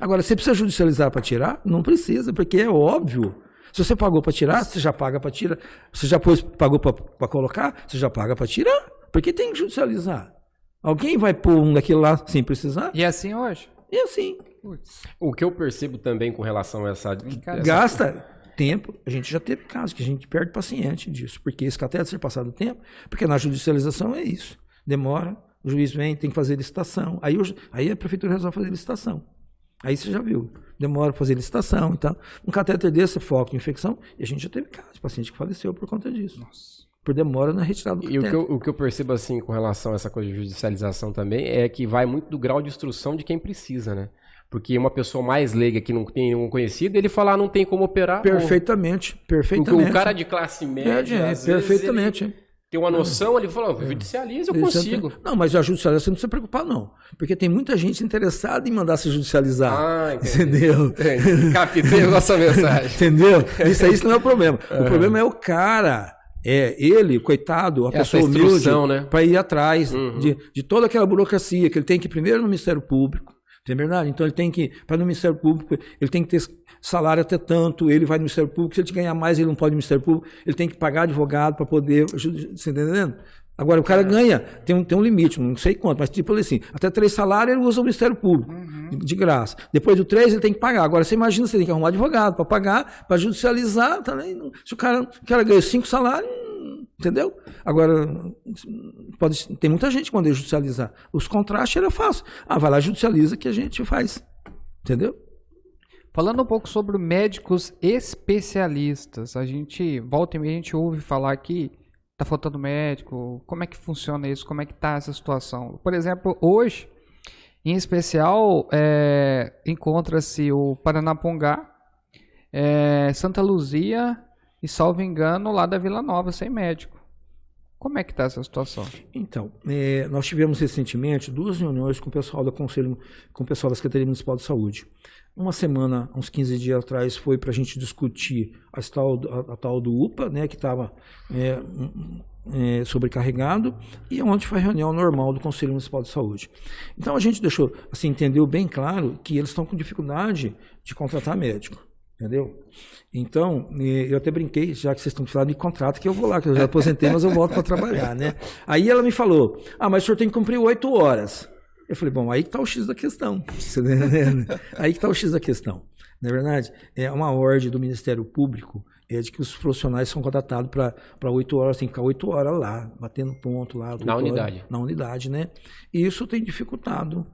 Agora, você precisa judicializar para tirar? Não precisa, porque é óbvio. Se você pagou para tirar, você já paga para tirar. Você já pagou para colocar, você já paga para tirar. Porque tem que judicializar. Alguém vai pôr um daquele lá sem precisar? E é assim hoje? E assim. O que eu percebo também com relação a essa... Gasta tempo, a gente já teve casos que a gente perde paciente disso, porque esse catéter ser passado o tempo, porque na judicialização é isso, demora, o juiz vem, tem que fazer licitação, aí a prefeitura resolve fazer licitação, aí você já viu, demora para fazer licitação, então, um catéter desse foco em infecção, e a gente já teve casos de paciente que faleceu por conta disso. Nossa. Por demora na retirada do catéter. E o que eu percebo assim com relação a essa coisa de judicialização também é que vai muito do grau de instrução de quem precisa, né? Porque uma pessoa mais leiga que não tem um conhecido, ele fala, não tem como operar. Perfeitamente. Porque o cara de classe média, às perfeitamente. Vezes, tem uma noção, ele fala, judicializa, eu consigo. Não, mas a judicialização você não precisa se preocupar, não. Porque tem muita gente interessada em mandar se judicializar. Entendeu? Captei a nossa mensagem. Entendeu? Isso não é o problema. O problema é o cara... ele, coitado, a pessoa humilde, né? Para ir atrás de toda aquela burocracia que ele tem que ir primeiro no Ministério Público. Tem verdade? Então ele tem que, para no Ministério Público, ele tem que ter salário até tanto, ele vai no Ministério Público, se ele ganhar mais, ele não pode ir no Ministério Público, ele tem que pagar advogado para poder, você está entendendo? Agora, o cara ganha, tem um limite, não sei quanto, mas tipo assim, até 3 salários ele usa o Ministério Público, de graça. Depois do 3 ele tem que pagar. Agora, você imagina, você tem que arrumar advogado para pagar, para judicializar, também. Se o cara ganha 5 salários, entendeu? Agora, tem muita gente que quando judicializar. Os contrastes era fácil. Vai lá, judicializa que a gente faz. Entendeu? Falando um pouco sobre médicos especialistas, a gente, volta e meia, a gente ouve falar que tá faltando médico, como é que funciona isso, como é que tá essa situação? Por exemplo, hoje, em especial, encontra-se o Paranapungá, Santa Luzia e, salvo engano, lá da Vila Nova, sem médico. Como é que está essa situação? Então, nós tivemos recentemente 2 reuniões com o pessoal do Conselho, com o pessoal da Secretaria Municipal de Saúde. Uma semana, uns 15 dias atrás, foi para a gente discutir a tal do UPA, né, que estava sobrecarregado, e onde foi a reunião normal do Conselho Municipal de Saúde. Então a gente deixou, assim, entendeu bem claro que eles estão com dificuldade de contratar médico, entendeu? Então, eu até brinquei, já que vocês estão falando de contrato, que eu vou lá, que eu já aposentei, mas eu volto para trabalhar, né? Aí ela me falou, mas o senhor tem que cumprir 8 horas. Eu falei, bom, aí que está o X da questão. Aí que está o X da questão. Na verdade, é uma ordem do Ministério Público de que os profissionais são contratados para 8 horas, tem que ficar 8 horas lá, batendo ponto lá. Na unidade. Na unidade, né? E isso tem dificultado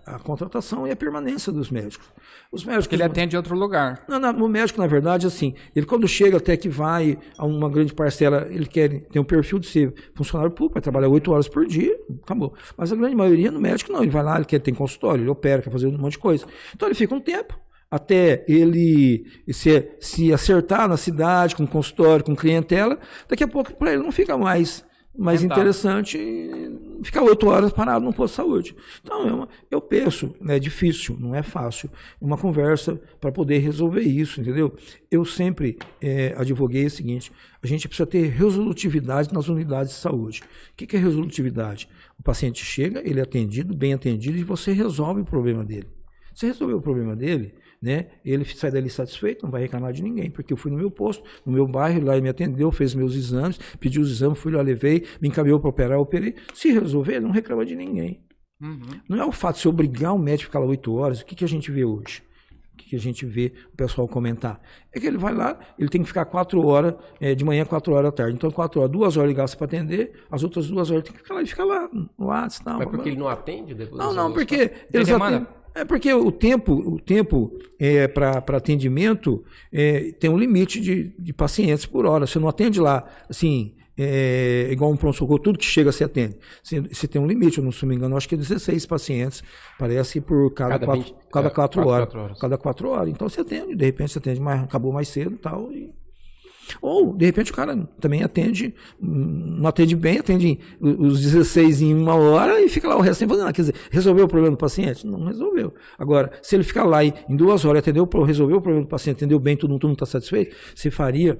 a contratação e a permanência dos médicos. Os médicos ele atende em outro lugar. O médico, na verdade, assim, ele quando chega até que vai a uma grande parcela, ele quer ter um perfil de ser funcionário público, vai trabalhar 8 horas por dia, acabou. Mas a grande maioria no médico não, ele vai lá, ele quer ter consultório, ele opera, quer fazer um monte de coisa. Então ele fica um tempo até ele se acertar na cidade, com consultório, com clientela, daqui a pouco para ele não fica mais interessante ficar 8 horas parado no posto de saúde. Então, eu penso, é difícil, não é fácil, uma conversa para poder resolver isso, entendeu? Eu sempre advoguei o seguinte, a gente precisa ter resolutividade nas unidades de saúde. O que é resolutividade? O paciente chega, ele é atendido, bem atendido, e você resolve o problema dele. Você resolveu o problema dele, né? Ele sai dali satisfeito, não vai reclamar de ninguém, porque eu fui no meu posto, no meu bairro, lá ele me atendeu, fez meus exames, pediu os exames, fui lá, levei, me encaminhou para operar, operei. Se resolver, ele não reclama de ninguém. Uhum. Não é o fato de você obrigar o médico a ficar lá 8 horas, o que a gente vê hoje? O que a gente vê o pessoal comentar? É que ele vai lá, ele tem que ficar 4 horas, de manhã, 4 horas da tarde. Então, 4 horas, 2 horas ele gasta para atender, as outras 2 horas ele tem que ficar lá, e fica lá no WhatsApp. Mas porque ele não atende depois? Não, porque eles atendem. Porque o tempo para atendimento tem um limite de pacientes por hora. Você não atende lá, assim, igual um pronto-socorro, tudo que chega você atende. Você tem um limite, eu não me engano, acho que é 16 pacientes, parece, por cada 4 horas. Cada 4 horas. Então você atende, de repente você atende, mas acabou mais cedo e tal, ou, de repente, o cara também não atende bem, atende os 16 em 1 hora e fica lá o resto sem fazer nada. Quer dizer, resolveu o problema do paciente? Não resolveu. Agora, se ele ficar lá e em 2 horas resolveu o problema do paciente, atendeu bem, todo mundo está satisfeito, você faria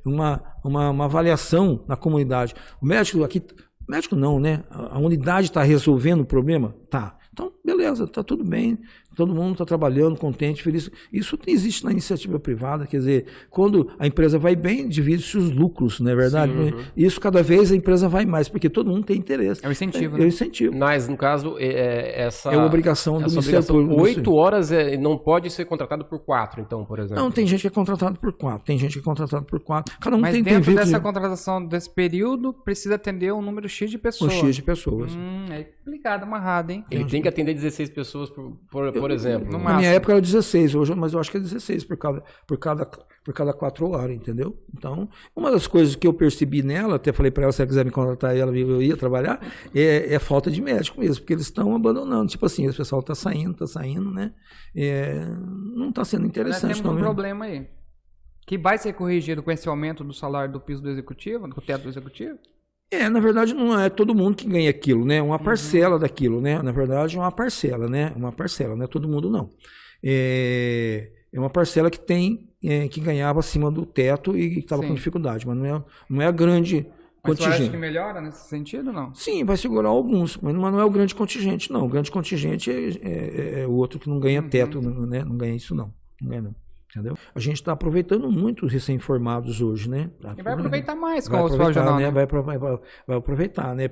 uma avaliação na comunidade. O médico não, né? A unidade está resolvendo o problema? Tá. Então, beleza, está tudo bem, todo mundo está trabalhando, contente, feliz. Isso existe na iniciativa privada, quer dizer, quando a empresa vai bem, divide-se os lucros, não é verdade? Sim, uhum. Isso cada vez a empresa vai mais, porque todo mundo tem interesse. É um incentivo, né? É um incentivo. Mas, no caso, essa... É uma obrigação do Ministério Público. 8 horas não pode ser contratado por 4, então, por exemplo? Não, tem gente que é contratado por 4, tem gente que é contratado por 4. Cada um mas dentro dessa contratação desse período, precisa atender um número X de pessoas. Um X de pessoas. É complicado, amarrado, hein? Ele tem que atender 16 pessoas, por exemplo. Na minha época era 16, hoje, mas eu acho que é 16 por cada 4 horas, entendeu? Então, uma das coisas que eu percebi nela, até falei para ela, se ela quiser me contratar, eu ia trabalhar, é falta de médico mesmo, porque eles estão abandonando. Tipo assim, o pessoal está saindo, né? Não está sendo interessante. Nós temos um problema aí, que vai ser corrigido com esse aumento do salário do piso do executivo, do teto do executivo? Na verdade, não é todo mundo que ganha aquilo, né? Uma parcela daquilo, né? Na verdade, é uma parcela, né? Uma parcela, não é todo mundo, não. É uma parcela que que ganhava acima do teto e estava com dificuldade, mas não é a grande contingente. Mas você acha que melhora nesse sentido, não? Sim, vai segurar alguns, mas não é o grande contingente, não. O grande contingente é o outro que não ganha teto, né? Não ganha isso, não. Não ganha, não. Entendeu? A gente está aproveitando muito os recém-formados hoje, né? E vai aproveitar mais com o jornal, né? Vai aproveitar, né?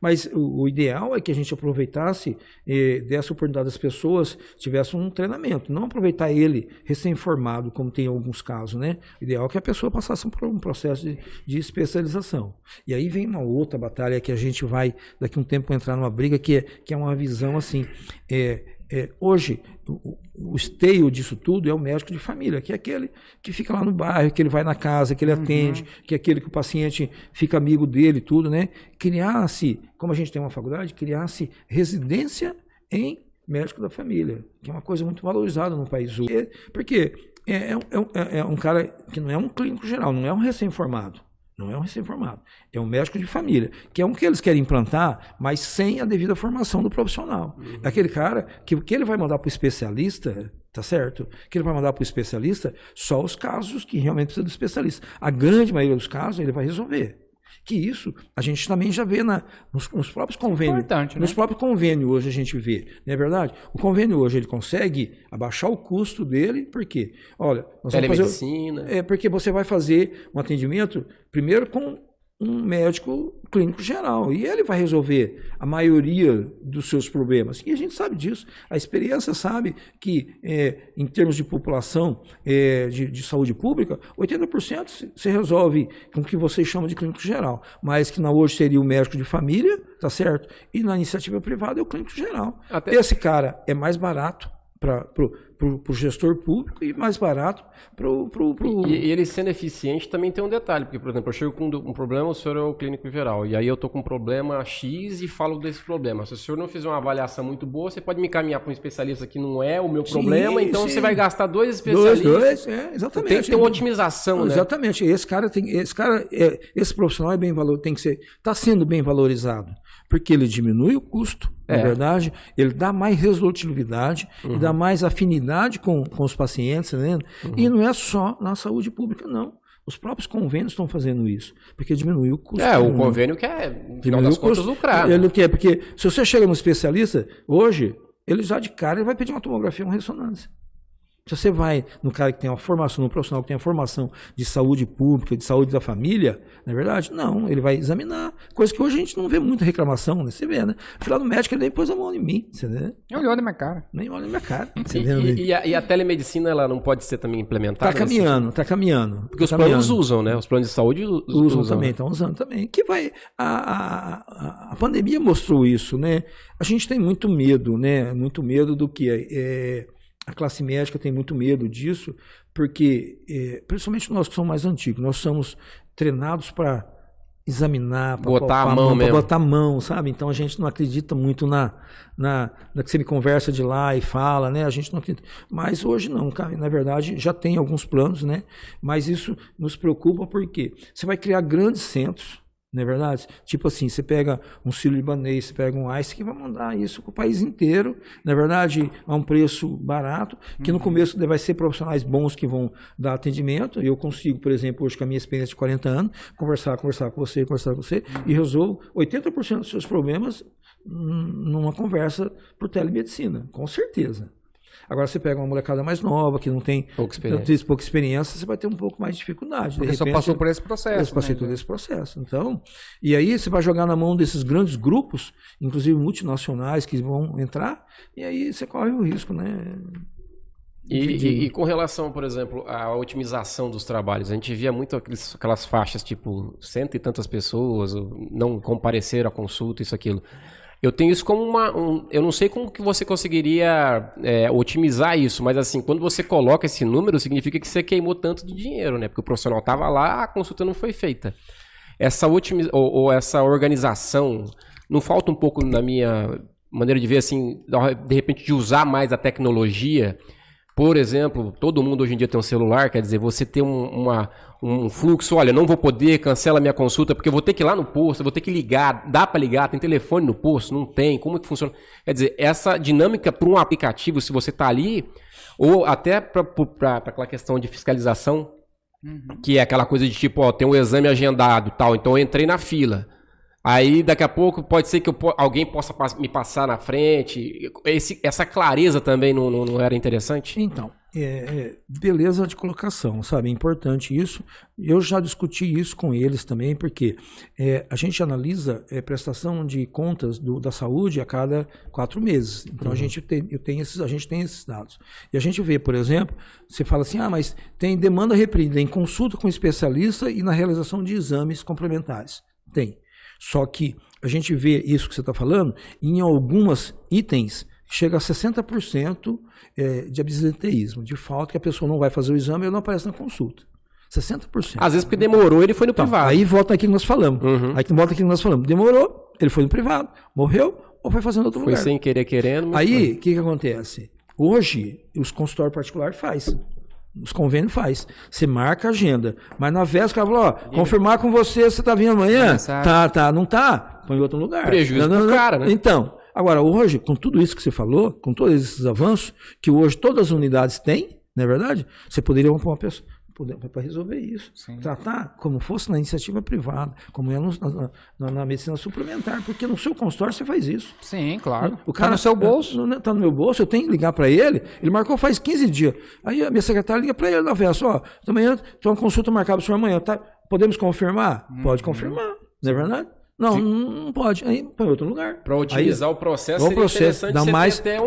Mas o ideal é que a gente aproveitasse, desse oportunidade às pessoas, tivesse um treinamento, não aproveitar ele recém-formado, como tem em alguns casos, né? O ideal é que a pessoa passasse por um processo de especialização. E aí vem uma outra batalha que a gente vai, daqui a um tempo, entrar numa briga, que é uma visão assim, hoje, o esteio disso tudo é o médico de família, que é aquele que fica lá no bairro, que ele vai na casa, que ele atende, que é aquele que o paciente fica amigo dele, tudo, né? Criar-se, como a gente tem uma faculdade, criar-se residência em médico da família, que é uma coisa muito valorizada no país hoje. Porque é um cara que não é um clínico geral, não é um recém-formado. Não é um recém-formado, é um médico de família, que é um que eles querem implantar, mas sem a devida formação do profissional. É aquele cara que o que ele vai mandar para o especialista tá certo? Que ele vai mandar para o especialista só os casos que realmente precisa do especialista. A grande maioria dos casos ele vai resolver. Que isso a gente também já vê nos próprios convênios. Importante, nos né? próprios convênios hoje a gente vê, não é verdade? O convênio hoje ele consegue abaixar o custo dele, por quê? Olha, nós vamos fazer, porque você vai fazer um atendimento primeiro com um médico clínico geral e ele vai resolver a maioria dos seus problemas. E a gente sabe disso. A experiência sabe que, em termos de população de saúde pública, 80% se resolve com o que vocês chamam de clínico geral, mas que hoje seria o médico de família, tá certo? E na iniciativa privada é o clínico geral. Esse cara é mais barato para o gestor público e mais barato para o... E ele sendo eficiente também tem um detalhe, porque, por exemplo, eu chego com um problema, o senhor é o clínico geral, e aí eu estou com um problema X e falo desse problema. Se o senhor não fizer uma avaliação muito boa, você pode me encaminhar para um especialista que não é o meu problema, então você vai gastar 2 especialistas. Exatamente. Tem que ter uma otimização, né? Exatamente. Esse profissional é bem está sendo bem valorizado, porque ele diminui o custo, na verdade, ele dá mais resolutividade, e dá mais afinidade com os pacientes, né? E não é só na saúde pública, não. Os próprios convênios estão fazendo isso, porque diminui o custo. O convênio quer, no final das contas, lucrar. Ele quer, porque se você chega no especialista, hoje, ele já de cara ele vai pedir uma tomografia, uma ressonância. Se você vai no cara que tem uma formação, no profissional que tem a formação de saúde pública, de saúde da família, não é verdade? Não, ele vai examinar. Coisa que hoje a gente não vê muita reclamação, né? Você vê, né? Afinal, o médico ele nem pôs a mão em mim, você vê? Nem olhou na minha cara. Nem olha na minha cara. E a telemedicina, ela não pode ser também implementada? Tá caminhando. Porque os planos usam, né? Os planos de saúde usam também, estão usando também. Que vai... A pandemia mostrou isso, né? A gente tem muito medo, né? Muito medo do que a classe médica tem muito medo disso, porque, principalmente nós que somos mais antigos, nós somos treinados para examinar, para botar a mão, sabe? Então a gente não acredita muito na que você me conversa de lá e fala, né? A gente não acredita. Mas hoje não, cara. Na verdade, já tem alguns planos, né? Mas isso nos preocupa porque você vai criar grandes centros, não é verdade? Tipo assim, você pega um sírio-libanês, você pega um ICE, que vai mandar isso para o país inteiro, na verdade, a um preço barato, que no começo vai ser profissionais bons que vão dar atendimento. Eu consigo, por exemplo, hoje com a minha experiência de 40 anos, conversar com você, e resolvo 80% dos seus problemas numa conversa por telemedicina, com certeza. Agora você pega uma molecada mais nova, que não tem pouca experiência, você vai ter um pouco mais de dificuldade. Porque só passou por esse processo. Passei todo esse processo. Então, e aí você vai jogar na mão desses grandes grupos, inclusive multinacionais, que vão entrar, e aí você corre o risco, né? E com relação, por exemplo, à otimização dos trabalhos, a gente via muito aquelas faixas, tipo, 100 e tantas pessoas não compareceram à consulta, isso, aquilo. Eu tenho isso como eu não sei como que você conseguiria otimizar isso, mas assim, quando você coloca esse número, significa que você queimou tanto de dinheiro, né? Porque o profissional estava lá, a consulta não foi feita. Essa essa organização, não falta um pouco na minha maneira de ver, assim, de repente de usar mais a tecnologia. Por exemplo, todo mundo hoje em dia tem um celular, quer dizer, você ter um fluxo, olha, não vou poder, cancela minha consulta, porque eu vou ter que ir lá no posto, eu vou ter que ligar, dá para ligar, tem telefone no posto, não tem, como que funciona? Quer dizer, essa dinâmica para um aplicativo, se você está ali, ou até para aquela questão de fiscalização, que é aquela coisa de tipo, ó, tem um exame agendado, tal, então eu entrei na fila. Aí, daqui a pouco, pode ser que alguém possa me passar na frente. Essa clareza também não era interessante? Então, beleza de colocação, sabe? É importante isso. Eu já discuti isso com eles também, porque a gente analisa prestação de contas da saúde a cada 4 meses. Então, a gente tem esses dados. E a gente vê, por exemplo, você fala assim, mas tem demanda reprimida em consulta com especialista e na realização de exames complementares. Tem. Só que a gente vê isso que você está falando, em alguns itens chega a 60% de absenteísmo, de falta que a pessoa não vai fazer o exame e não aparece na consulta. 60%. Às vezes porque demorou, ele foi no privado. Aí volta aqui que nós falamos. Demorou, ele foi no privado, morreu ou foi fazendo outro lugar. Foi sem querer, querendo. Aí, o que acontece? Hoje, os consultórios particulares fazem. Os convênios faz. Você marca a agenda. Mas na véspera, falou, confirmar com você tá vindo amanhã? Tá, não tá? Põe em outro lugar. Prejuízo pro cara, né? Então, Agora, hoje, com tudo isso que você falou, com todos esses avanços, que hoje todas as unidades têm, não é verdade? Você poderia pôr uma pessoa para resolver isso. Sim. Tratar como fosse na iniciativa privada, como é na medicina suplementar, porque no seu consultório você faz isso. Sim, claro. O cara no seu bolso. Está no meu bolso, eu tenho que ligar para ele. Ele marcou faz 15 dias. Aí a minha secretária liga para ele na véspera, ó, amanhã tem uma consulta marcada para o senhor amanhã, tá? Podemos confirmar? Pode confirmar, não é verdade? Não pode. Aí põe em outro lugar. Para otimizar o processo, seria interessante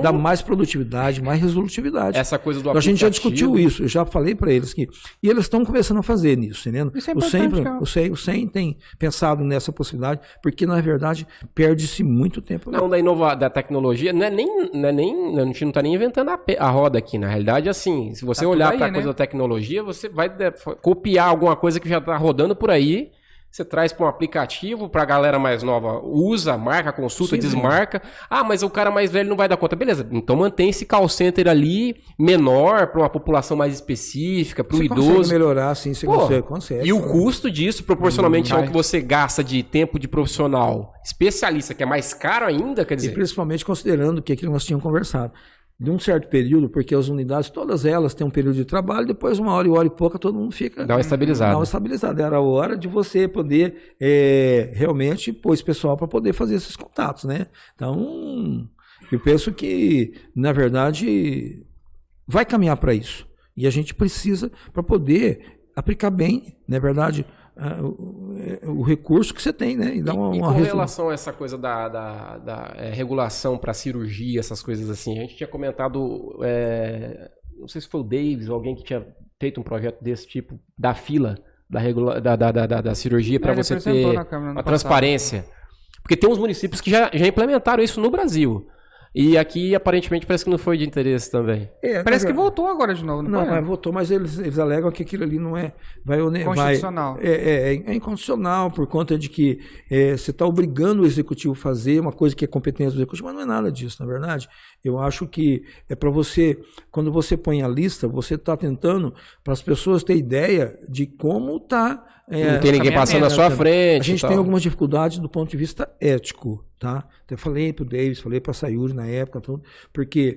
dá mais produtividade, mais resolutividade. Essa coisa do aplicativo. A gente já discutiu isso, eu já falei para eles que... E eles estão começando a fazer nisso, entendendo? Isso é importante, o SEM tem pensado nessa possibilidade, porque, na verdade, perde-se muito tempo. Não, da tecnologia, a gente não está nem inventando a roda aqui. Na realidade, assim, se você olhar para a coisa da tecnologia, você vai copiar alguma coisa que já está rodando por aí. Você traz para um aplicativo, para a galera mais nova, usa, marca, consulta, desmarca. Ah, mas o cara mais velho não vai dar conta. Beleza, então mantém esse call center ali menor para uma população mais específica, para o idoso. Você consegue melhorar, sim, você consegue. E o custo disso, proporcionalmente ao que você gasta de tempo de profissional especialista, que é mais caro ainda, quer dizer... E principalmente considerando que aquilo nós tínhamos conversado. De um certo período, porque as unidades, todas elas têm um período de trabalho, depois uma hora e pouca, todo mundo fica... Dá uma estabilizada. Era a hora de você poder realmente pôr esse pessoal para poder fazer esses contatos, né? Então, eu penso que, na verdade, vai caminhar para isso. E a gente precisa para poder aplicar bem, na verdade... o recurso que você tem, né? E com relação a essa coisa da regulação para cirurgia, essas coisas assim, a gente tinha comentado, não sei se foi o Davis ou alguém que tinha feito um projeto desse tipo, da fila da cirurgia para você ter a transparência. Porque tem uns municípios que já implementaram isso no Brasil. E aqui, aparentemente, parece que não foi de interesse também. Parece que voltou agora de novo. Não, voltou, mas eles alegam que aquilo ali não é... Constitucional. É inconstitucional, por conta de que você está obrigando o executivo a fazer uma coisa que é competência do executivo, mas não é nada disso, na verdade. Eu acho que é para você... Quando você põe a lista, você está tentando para as pessoas terem ideia de como está... não tem ninguém passando na sua frente. A gente tem algumas dificuldades do ponto de vista ético, tá? Até falei para o Davis, falei para a Sayuri na época, tudo, porque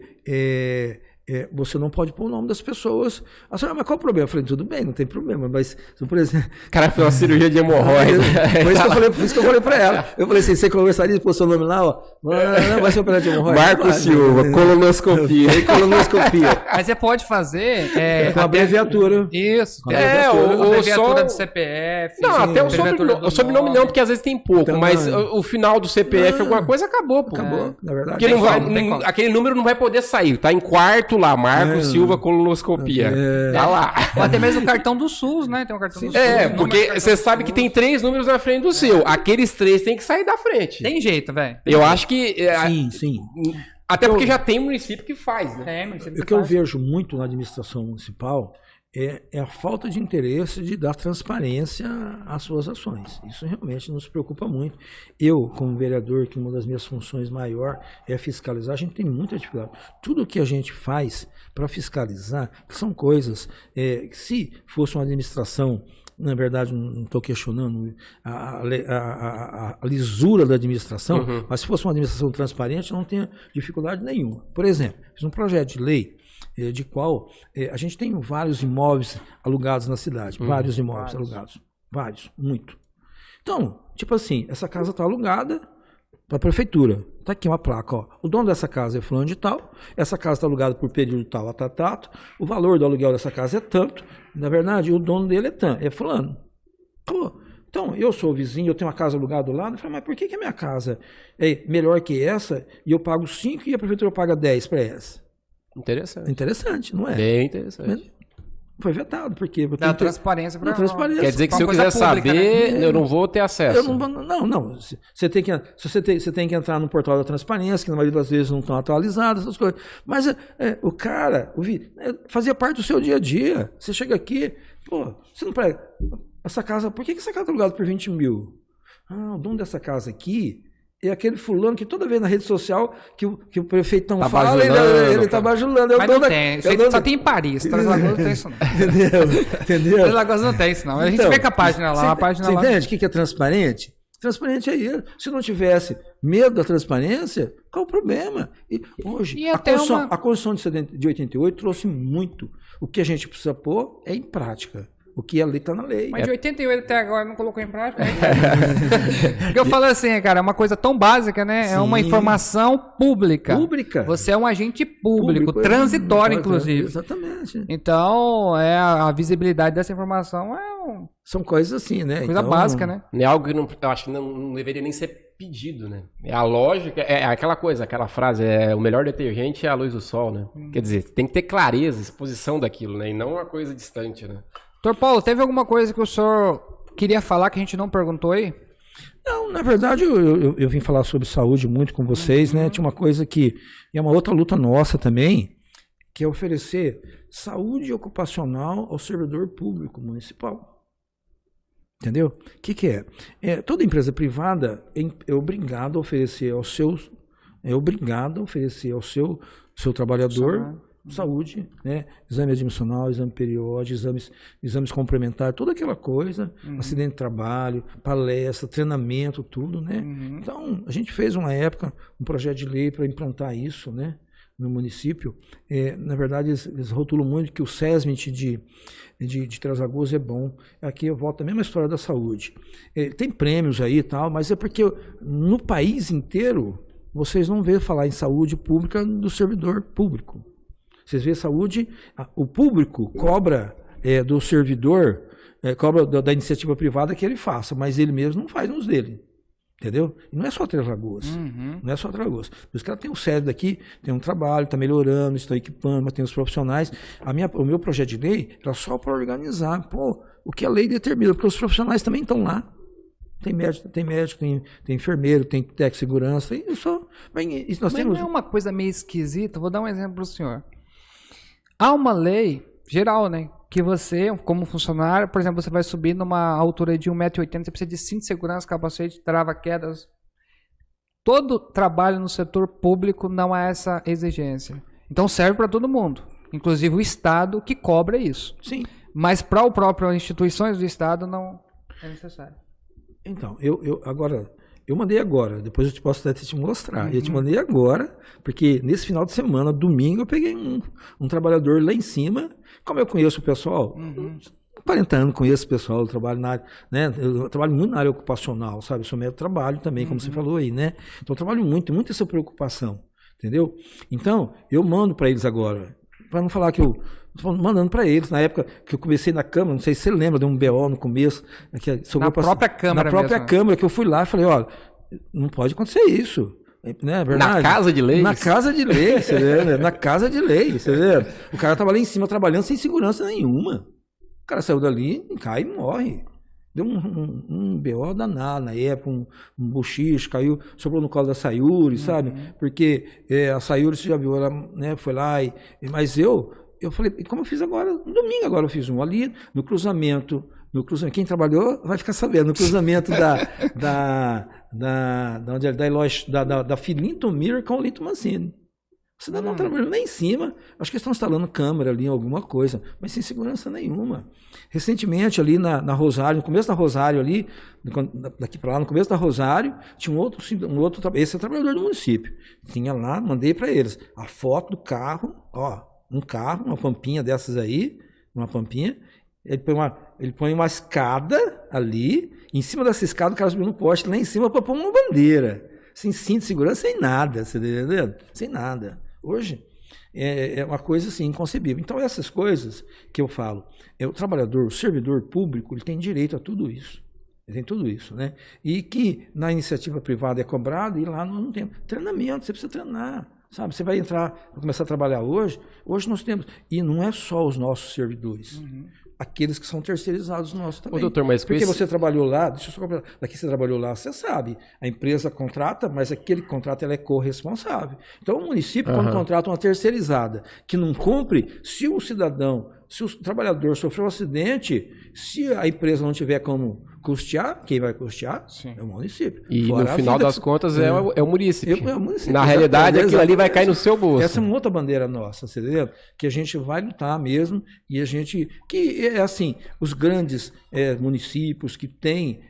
você não pode pôr o nome das pessoas. Mas qual o problema? Eu falei, tudo bem, não tem problema, mas, por exemplo... Cara, foi uma cirurgia de hemorroida. Por isso que eu falei para ela. Eu falei assim, você conversaria, pôr seu nome lá, ó. Não vai ser operar de hemorroida. Marcos Silva, colonoscopia. Mas você pode fazer... com a abreviatura. Isso. Ou abreviatura só... do CPF. Não, até o sobrenome não, porque às vezes tem pouco, então, mas o final do CPF, alguma coisa, acabou, pô. Acabou, na verdade. Porque aquele número não vai poder sair, tá em quarto lá, Marcos Silva, colonoscopia. Tá lá. Ou até mesmo o cartão do SUS, né? Tem um cartão do SUS. Porque você sabe que tem 3 números na frente do seu. Aqueles 3 tem que sair da frente. Tem jeito, velho. Eu acho que... Sim. Até porque já tem município que faz, né? O que eu vejo muito na administração municipal é a falta de interesse de dar transparência às suas ações. Isso realmente nos preocupa muito. Eu, como vereador, que uma das minhas funções maior é fiscalizar, a gente tem muita dificuldade. Tudo que a gente faz para fiscalizar, que são coisas, se fosse uma administração, na verdade, não estou questionando a lisura da administração, mas se fosse uma administração transparente, não tenho dificuldade nenhuma. Por exemplo, fiz um projeto de lei de qual a gente tem vários imóveis alugados na cidade, vários imóveis alugados, muito. Então, tipo assim, essa casa está alugada para a prefeitura, está aqui uma placa, ó, o dono dessa casa é fulano de tal, essa casa está alugada por período tal, o valor do aluguel dessa casa é tanto, na verdade, o dono dele é fulano. Acabou. Então, eu sou o vizinho, eu tenho uma casa alugada do lado, eu falo, mas por que a minha casa é melhor que essa e eu pago 5 e a prefeitura paga 10 para essa? Interessante, não é? Bem interessante. Foi vetado, porque... Dá transparência para... Quer dizer que se eu quiser saber, né? Eu não vou ter acesso. Não. Você tem que entrar no portal da transparência, que na maioria das vezes não estão atualizadas, essas coisas. Mas o cara, fazia parte do seu dia a dia. Você chega aqui, você não prega... Essa casa, por que essa casa é alugada por 20 mil? O dono dessa casa aqui... É aquele fulano que toda vez na rede social que o prefeito não fala, ele tá bajulando. Mas não tem, só tem em Paris, Três Lagoas não tem isso não. Entendeu? Três Lagoas não tem isso não, a gente vê com a página lá. Você entende o que é transparente? Transparente é ele. Se não tivesse medo da transparência, qual o problema? E hoje, a Constituição de 88 trouxe muito. O que a gente precisa pôr é em prática. O que a lei está na lei. Mas de 88 até agora não colocou em prática? Porque eu falo assim, cara, é uma coisa tão básica, né? Sim. É uma informação pública. Você é um agente público transitório, inclusive. Exatamente. Então, a visibilidade dessa informação são coisas assim, né? Coisa básica, né? É algo que eu acho que não deveria nem ser pedido, né? A lógica, é aquela coisa, aquela frase, o melhor detergente é a luz do sol, né? Quer dizer, tem que ter clareza, exposição daquilo, né? E não uma coisa distante, né? Doutor Paulo, teve alguma coisa que o senhor queria falar que a gente não perguntou aí? Não, na verdade eu vim falar sobre saúde muito com vocês, né? Tinha uma coisa que é uma outra luta nossa também, que é oferecer saúde ocupacional ao servidor público municipal. Entendeu? O que é? Toda empresa privada é obrigada a oferecer ao seu trabalhador saúde, né? Exame admissional, exame periódico, exames complementares, toda aquela coisa, acidente de trabalho, palestra, treinamento, tudo, né? Então, a gente fez uma época um projeto de lei para implantar isso, né? No município. Na verdade, eles rotulam muito que o SESMIT de Três Lagoas é bom. Aqui eu volto a mesma história da saúde. Tem prêmios aí e tal, mas é porque no país inteiro vocês não vê falar em saúde pública do servidor público. Vocês veem saúde, o público cobra do servidor, cobra da iniciativa privada que ele faça, mas ele mesmo não faz uns dele. Entendeu? E não é só Três Lagoas. Não é só Três Lagoas. Os caras têm o sede daqui, tem um trabalho, está melhorando, estão equipando, mas tem os profissionais. O meu projeto de lei era só para organizar. O que a lei determina, porque os profissionais também estão lá. Tem médico, tem enfermeiro, tem técnico de segurança. Mas não é uma coisa meio esquisita? Vou dar um exemplo para o senhor. Há uma lei geral, né? Que você, como funcionário, por exemplo, você vai subir numa altura de 1,80 m, você precisa de cinto de segurança, capacete, trava-quedas. Todo trabalho no setor público não há essa exigência. Então serve para todo mundo, inclusive o Estado que cobra isso. Sim. Mas para o próprio instituições do Estado não é necessário. Então, eu mandei agora, depois eu posso até te mostrar. Eu te mandei agora, porque nesse final de semana, domingo, eu peguei um trabalhador lá em cima. Como eu conheço o pessoal, 40 anos conheço o pessoal, eu trabalho na área, né? Eu trabalho muito na área ocupacional, sabe? Eu sou médico de trabalho também, como você falou aí, né? Então eu trabalho muito essa preocupação, entendeu? Então, eu mando para eles agora, para não falar que eu estou mandando para eles, na época que eu comecei na Câmara, não sei se você lembra, de um BO no começo. Na própria Câmara. Na própria Câmara, que eu fui lá e falei, olha, não pode acontecer isso. Né, na Casa de Leis? Na Casa de Leis, você vê, na Casa de Leis, você vê. O cara estava lá em cima trabalhando sem segurança nenhuma. O cara saiu dali, cai e morre. Deu um BO danado na época, um bochicho, caiu, sobrou no colo da Sayuri, sabe? Porque a Sayuri, você já viu, ela, né, foi lá, mas eu falei, como eu fiz agora? No domingo agora eu fiz um ali, no cruzamento, quem trabalhou vai ficar sabendo, no cruzamento da Filinto Mir com o Lito Mancini. Você não trabalhando nem em cima, acho que eles estão instalando câmera ali em alguma coisa, mas sem segurança nenhuma. Recentemente ali na Rosário, no começo da Rosário ali, daqui para lá, no começo da Rosário, tinha um outro, esse é o trabalhador do município. Tinha lá, mandei para eles, a foto do carro, um carro, uma pampinha dessas aí, uma pampinha, ele põe uma escada ali, em cima dessa escada o cara subiu no poste lá em cima para pôr uma bandeira, sem cinto de segurança, sem nada, você tá entendendo? Sem nada. Hoje é uma coisa assim, inconcebível. Então essas coisas que eu falo, o trabalhador, o servidor público, ele tem direito a tudo isso. Ele tem tudo isso, né? E que na iniciativa privada é cobrado e lá não tem treinamento, você precisa treinar. Sabe, você vai começar a trabalhar hoje nós temos, e não é só os nossos servidores, aqueles que são terceirizados nossos também. Doutor, mas porque você trabalhou lá, deixa eu só completar, daqui você trabalhou lá, você sabe, a empresa contrata, mas aquele que contrata ela é corresponsável. Então o município, quando contrata uma terceirizada que não cumpre, se o trabalhador sofreu um acidente, se a empresa não tiver como custear, quem vai custear é o município. E no final das contas é o município. É o município. Na realidade, aquilo ali vai cair no seu bolso. Essa é uma outra bandeira nossa, você entendeu? Que a gente vai lutar mesmo e a gente... Que é assim, os grandes municípios que têm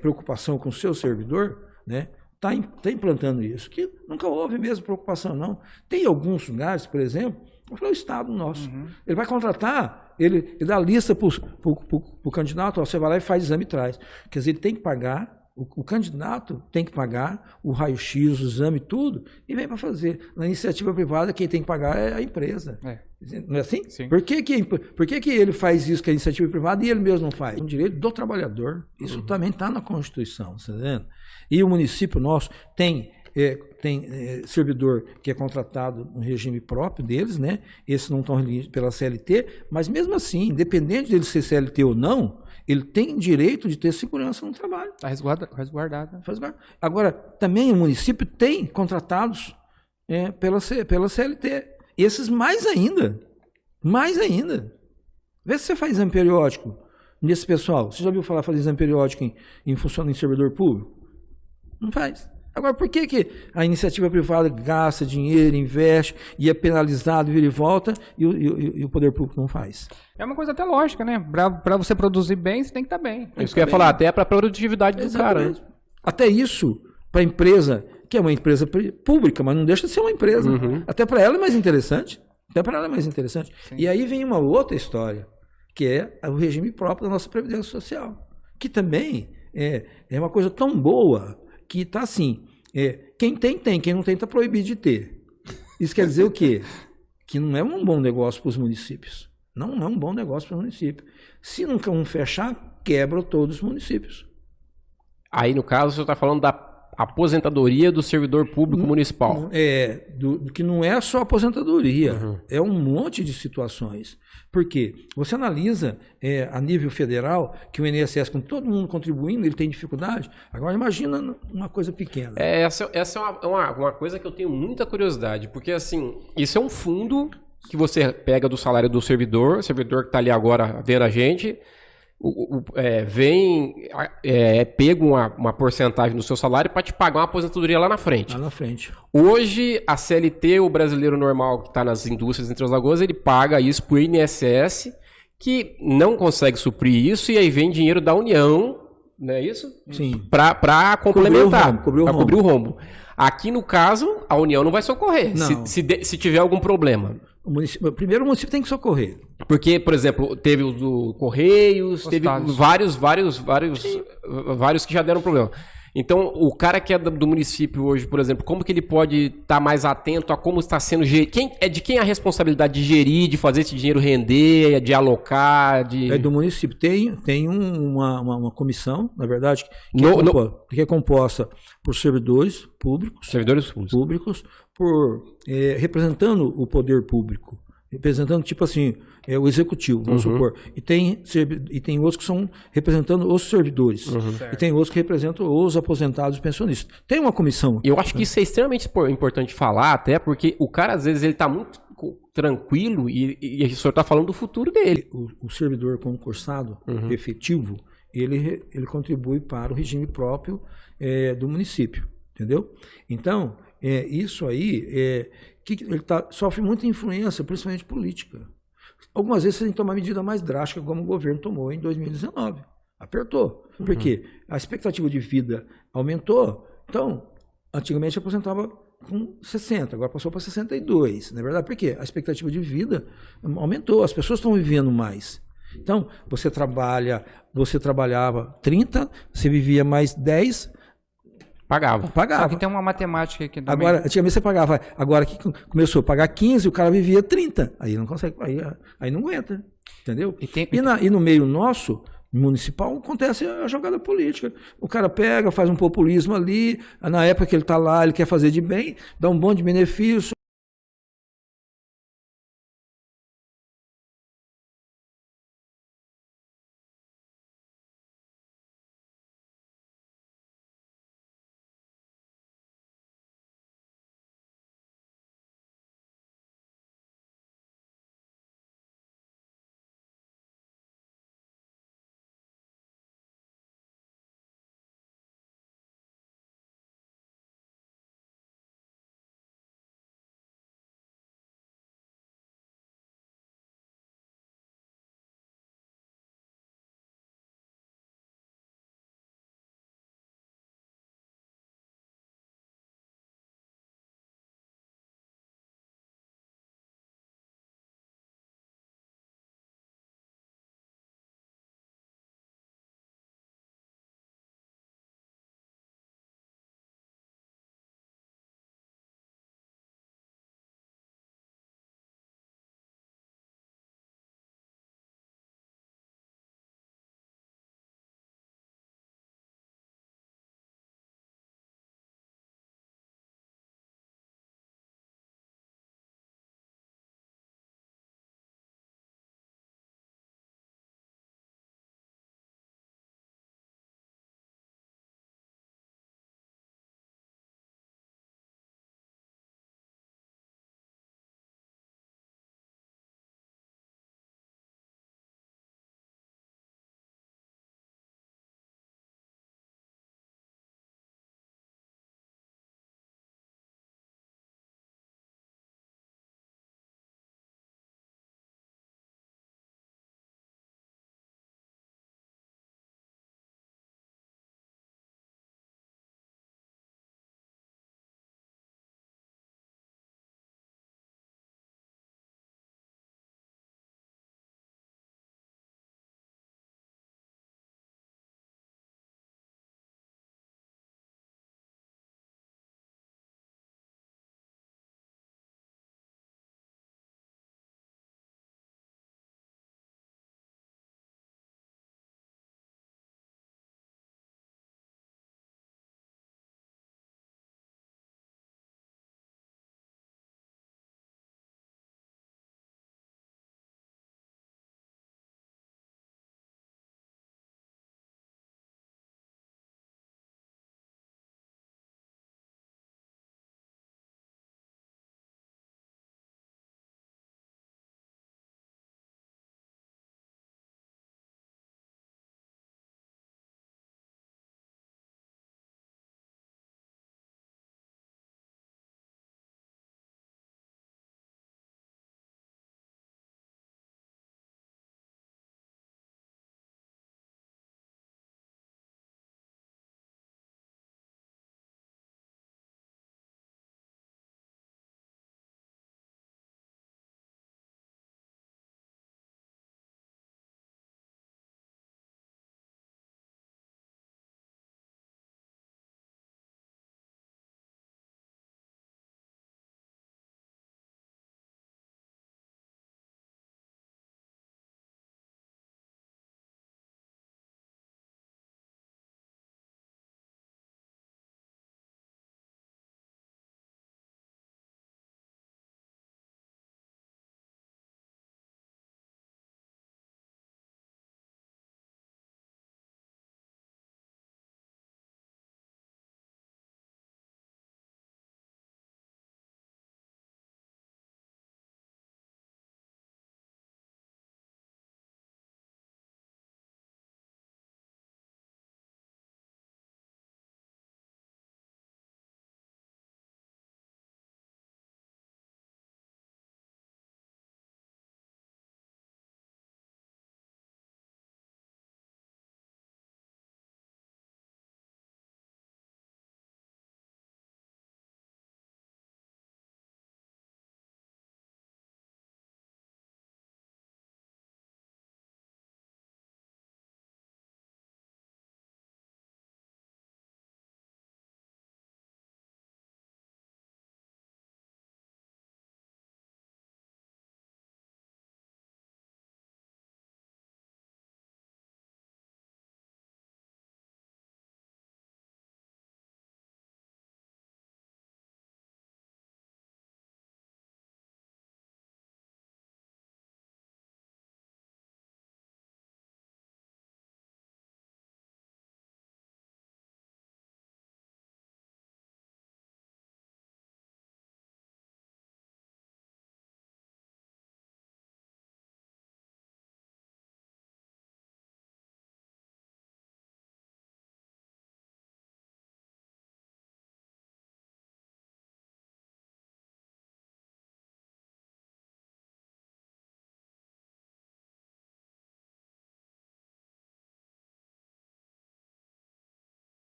preocupação com o seu servidor, né? Tá implantando isso, que nunca houve mesmo preocupação, não. Tem alguns lugares, por exemplo, o Estado nosso. Ele vai contratar, ele dá a lista para o candidato, ó, você vai lá e faz exame e traz. Quer dizer, ele tem que pagar, o candidato tem que pagar o raio-x, o exame, tudo, e vem para fazer. Na iniciativa privada, quem tem que pagar é a empresa. Não é assim? Sim. Por que ele faz isso com a iniciativa privada e ele mesmo não faz? É um direito do trabalhador. Isso também está na Constituição, tá vendo? E o município nosso tem servidor que é contratado no regime próprio deles, né? Esses não estão pela CLT, mas mesmo assim, independente dele ser CLT ou não, ele tem direito de ter segurança no trabalho. Está resguardado. Agora, também o município tem contratados pela CLT. Esses mais ainda. Vê se você faz exame periódico nesse pessoal. Você já ouviu falar de exame periódico em servidor público? Não faz. Agora, por que a iniciativa privada gasta dinheiro, investe e é penalizado, vira e volta, e o poder público não faz? É uma coisa até lógica, né? Para você produzir bem, você tem que estar bem. Isso que eu ia falar, até para a produtividade do cara. Né? Até isso, para a empresa, que é uma empresa pública, mas não deixa de ser uma empresa. Até para ela é mais interessante. Sim. E aí vem uma outra história, que é o regime próprio da nossa Previdência Social, que também é uma coisa tão boa que está assim, quem tem, quem não tem está proibido de ter. Isso quer dizer o quê? Que não é um bom negócio para os municípios. Não é um bom negócio para os municípios. Se nunca um fechar, quebra todos os municípios. Aí, no caso, você está falando da aposentadoria do servidor público municipal. Que não é só aposentadoria, é um monte de situações. Por quê? Você analisa a nível federal que o INSS, com todo mundo contribuindo, ele tem dificuldade. Agora imagina uma coisa pequena. Essa é uma coisa que eu tenho muita curiosidade, porque assim, isso é um fundo que você pega do salário do servidor, o servidor que está ali agora vendo a gente, pega uma porcentagem do seu salário para te pagar uma aposentadoria lá na frente. Hoje, a CLT, o brasileiro normal que está nas indústrias entre as lagoas, ele paga isso para o INSS, que não consegue suprir isso, e aí vem dinheiro da União, não é isso? Sim. Para complementar, para cobrir o rombo. Aqui, no caso, a União não vai socorrer, se tiver algum problema. Primeiro o município tem que socorrer. Porque, por exemplo, teve o do Correios, teve vários que já deram problema. Então, o cara que é do município hoje, por exemplo, como que ele pode estar mais atento a como está sendo gerido? De quem é a responsabilidade de gerir, de fazer esse dinheiro render, de alocar? É do município. Tem uma comissão, na verdade, que é composta por servidores públicos. Representando o poder público. Representando, tipo assim, o executivo, vamos supor. E tem outros que são representando os servidores. E tem outros que representam os aposentados e pensionistas. Tem uma comissão. Eu acho que isso é extremamente importante falar, até porque o cara, às vezes, ele está muito tranquilo e o senhor está falando do futuro dele. O servidor concursado efetivo, ele contribui para o regime próprio do município. Entendeu? Então, isso aí... ele sofre muita influência, principalmente política. Algumas vezes você tem que tomar medida mais drástica, como o governo tomou em 2019. Apertou. Por quê? A expectativa de vida aumentou. Então, antigamente aposentava com 60, agora passou para 62. Não é verdade? Por quê? A expectativa de vida aumentou, as pessoas estão vivendo mais. Então, você trabalhava 30, você vivia mais 10, Pagava. Só que tem uma matemática aqui também. Agora, antigamente você pagava. Agora que começou a pagar 15, o cara vivia 30. Aí não consegue, aí não aguenta. Entendeu? E no meio nosso, municipal, acontece a jogada política. O cara pega, faz um populismo ali, na época que ele está lá, ele quer fazer de bem, dá um monte de benefício.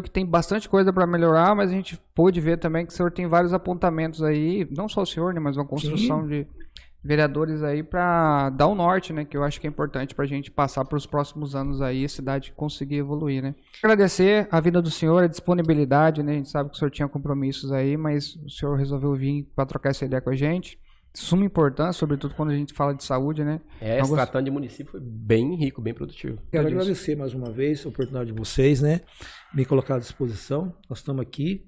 que tem bastante coisa para melhorar, mas a gente pôde ver também que o senhor tem vários apontamentos aí, não só o senhor, né, mas uma construção de vereadores aí para dar o norte, né, que eu acho que é importante para a gente passar para os próximos anos aí, a cidade conseguir evoluir, né. Agradecer a vida do senhor, a disponibilidade, né, a gente sabe que o senhor tinha compromissos aí, mas o senhor resolveu vir para trocar essa ideia com a gente. Suma importância, sobretudo quando a gente fala de saúde, né? Se tratando de município, foi bem rico, bem produtivo. Quero agradecer mais uma vez a oportunidade de vocês, né? Me colocar à disposição. Nós estamos aqui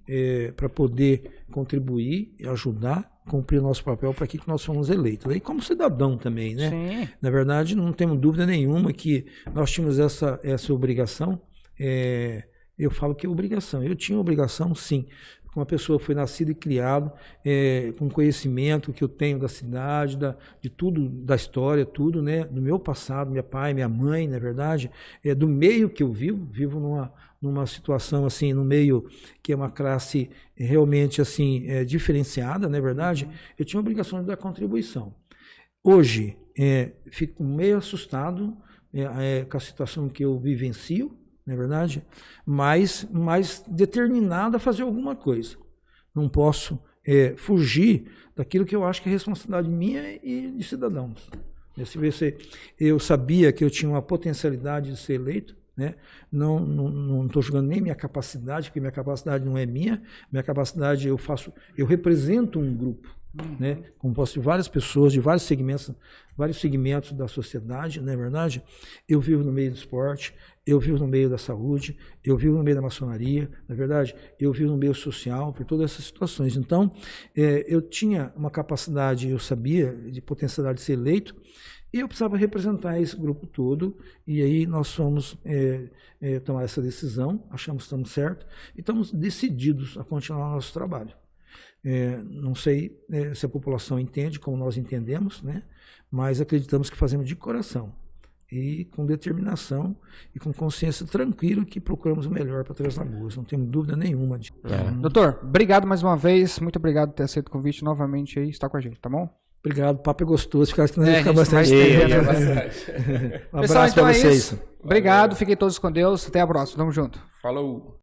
para poder contribuir e ajudar, cumprir o nosso papel para que nós fomos eleitos. E como cidadão também, né? Sim. Na verdade, não temos dúvida nenhuma que nós tínhamos essa obrigação. Eu falo que é obrigação. Eu tinha obrigação, sim. Uma pessoa foi nascida e criada com conhecimento que eu tenho da cidade, de tudo, da história, tudo, né? Do meu passado, meu pai, minha mãe, na verdade, do meio que eu vivo numa situação assim, no meio que é uma classe realmente assim diferenciada, na verdade, eu tinha a obrigação de dar contribuição. Hoje, fico meio assustado com a situação que eu vivencio, não é verdade? Mas determinado a fazer alguma coisa. Não posso fugir daquilo que eu acho que é responsabilidade minha e de cidadãos. Eu sabia que eu tinha uma potencialidade de ser eleito, né? Não estou julgando nem minha capacidade, porque minha capacidade não é minha capacidade eu represento um grupo, né? Composto de várias pessoas, de vários segmentos da sociedade, não é verdade? Eu vivo no meio do esporte, eu vivo no meio da saúde, eu vivo no meio da maçonaria, na verdade, eu vivo no meio social, por todas essas situações. Então, eu tinha uma capacidade, eu sabia, de potencialidade de ser eleito, e eu precisava representar esse grupo todo, e aí nós fomos tomar essa decisão, achamos que estamos certos, e estamos decididos a continuar o nosso trabalho. Não sei se a população entende como nós entendemos, né? Mas acreditamos que fazemos de coração e com determinação e com consciência tranquila que procuramos o melhor para Três Lagoas. Não temos dúvida nenhuma disso. Doutor, obrigado mais uma vez. Muito obrigado por ter aceito o convite novamente aí, estar com a gente, tá bom? Obrigado, o papo é gostoso. Fica bastante tempo. Um abraço para vocês. Obrigado, fiquem todos com Deus. Até a próxima. Tamo junto. Falou.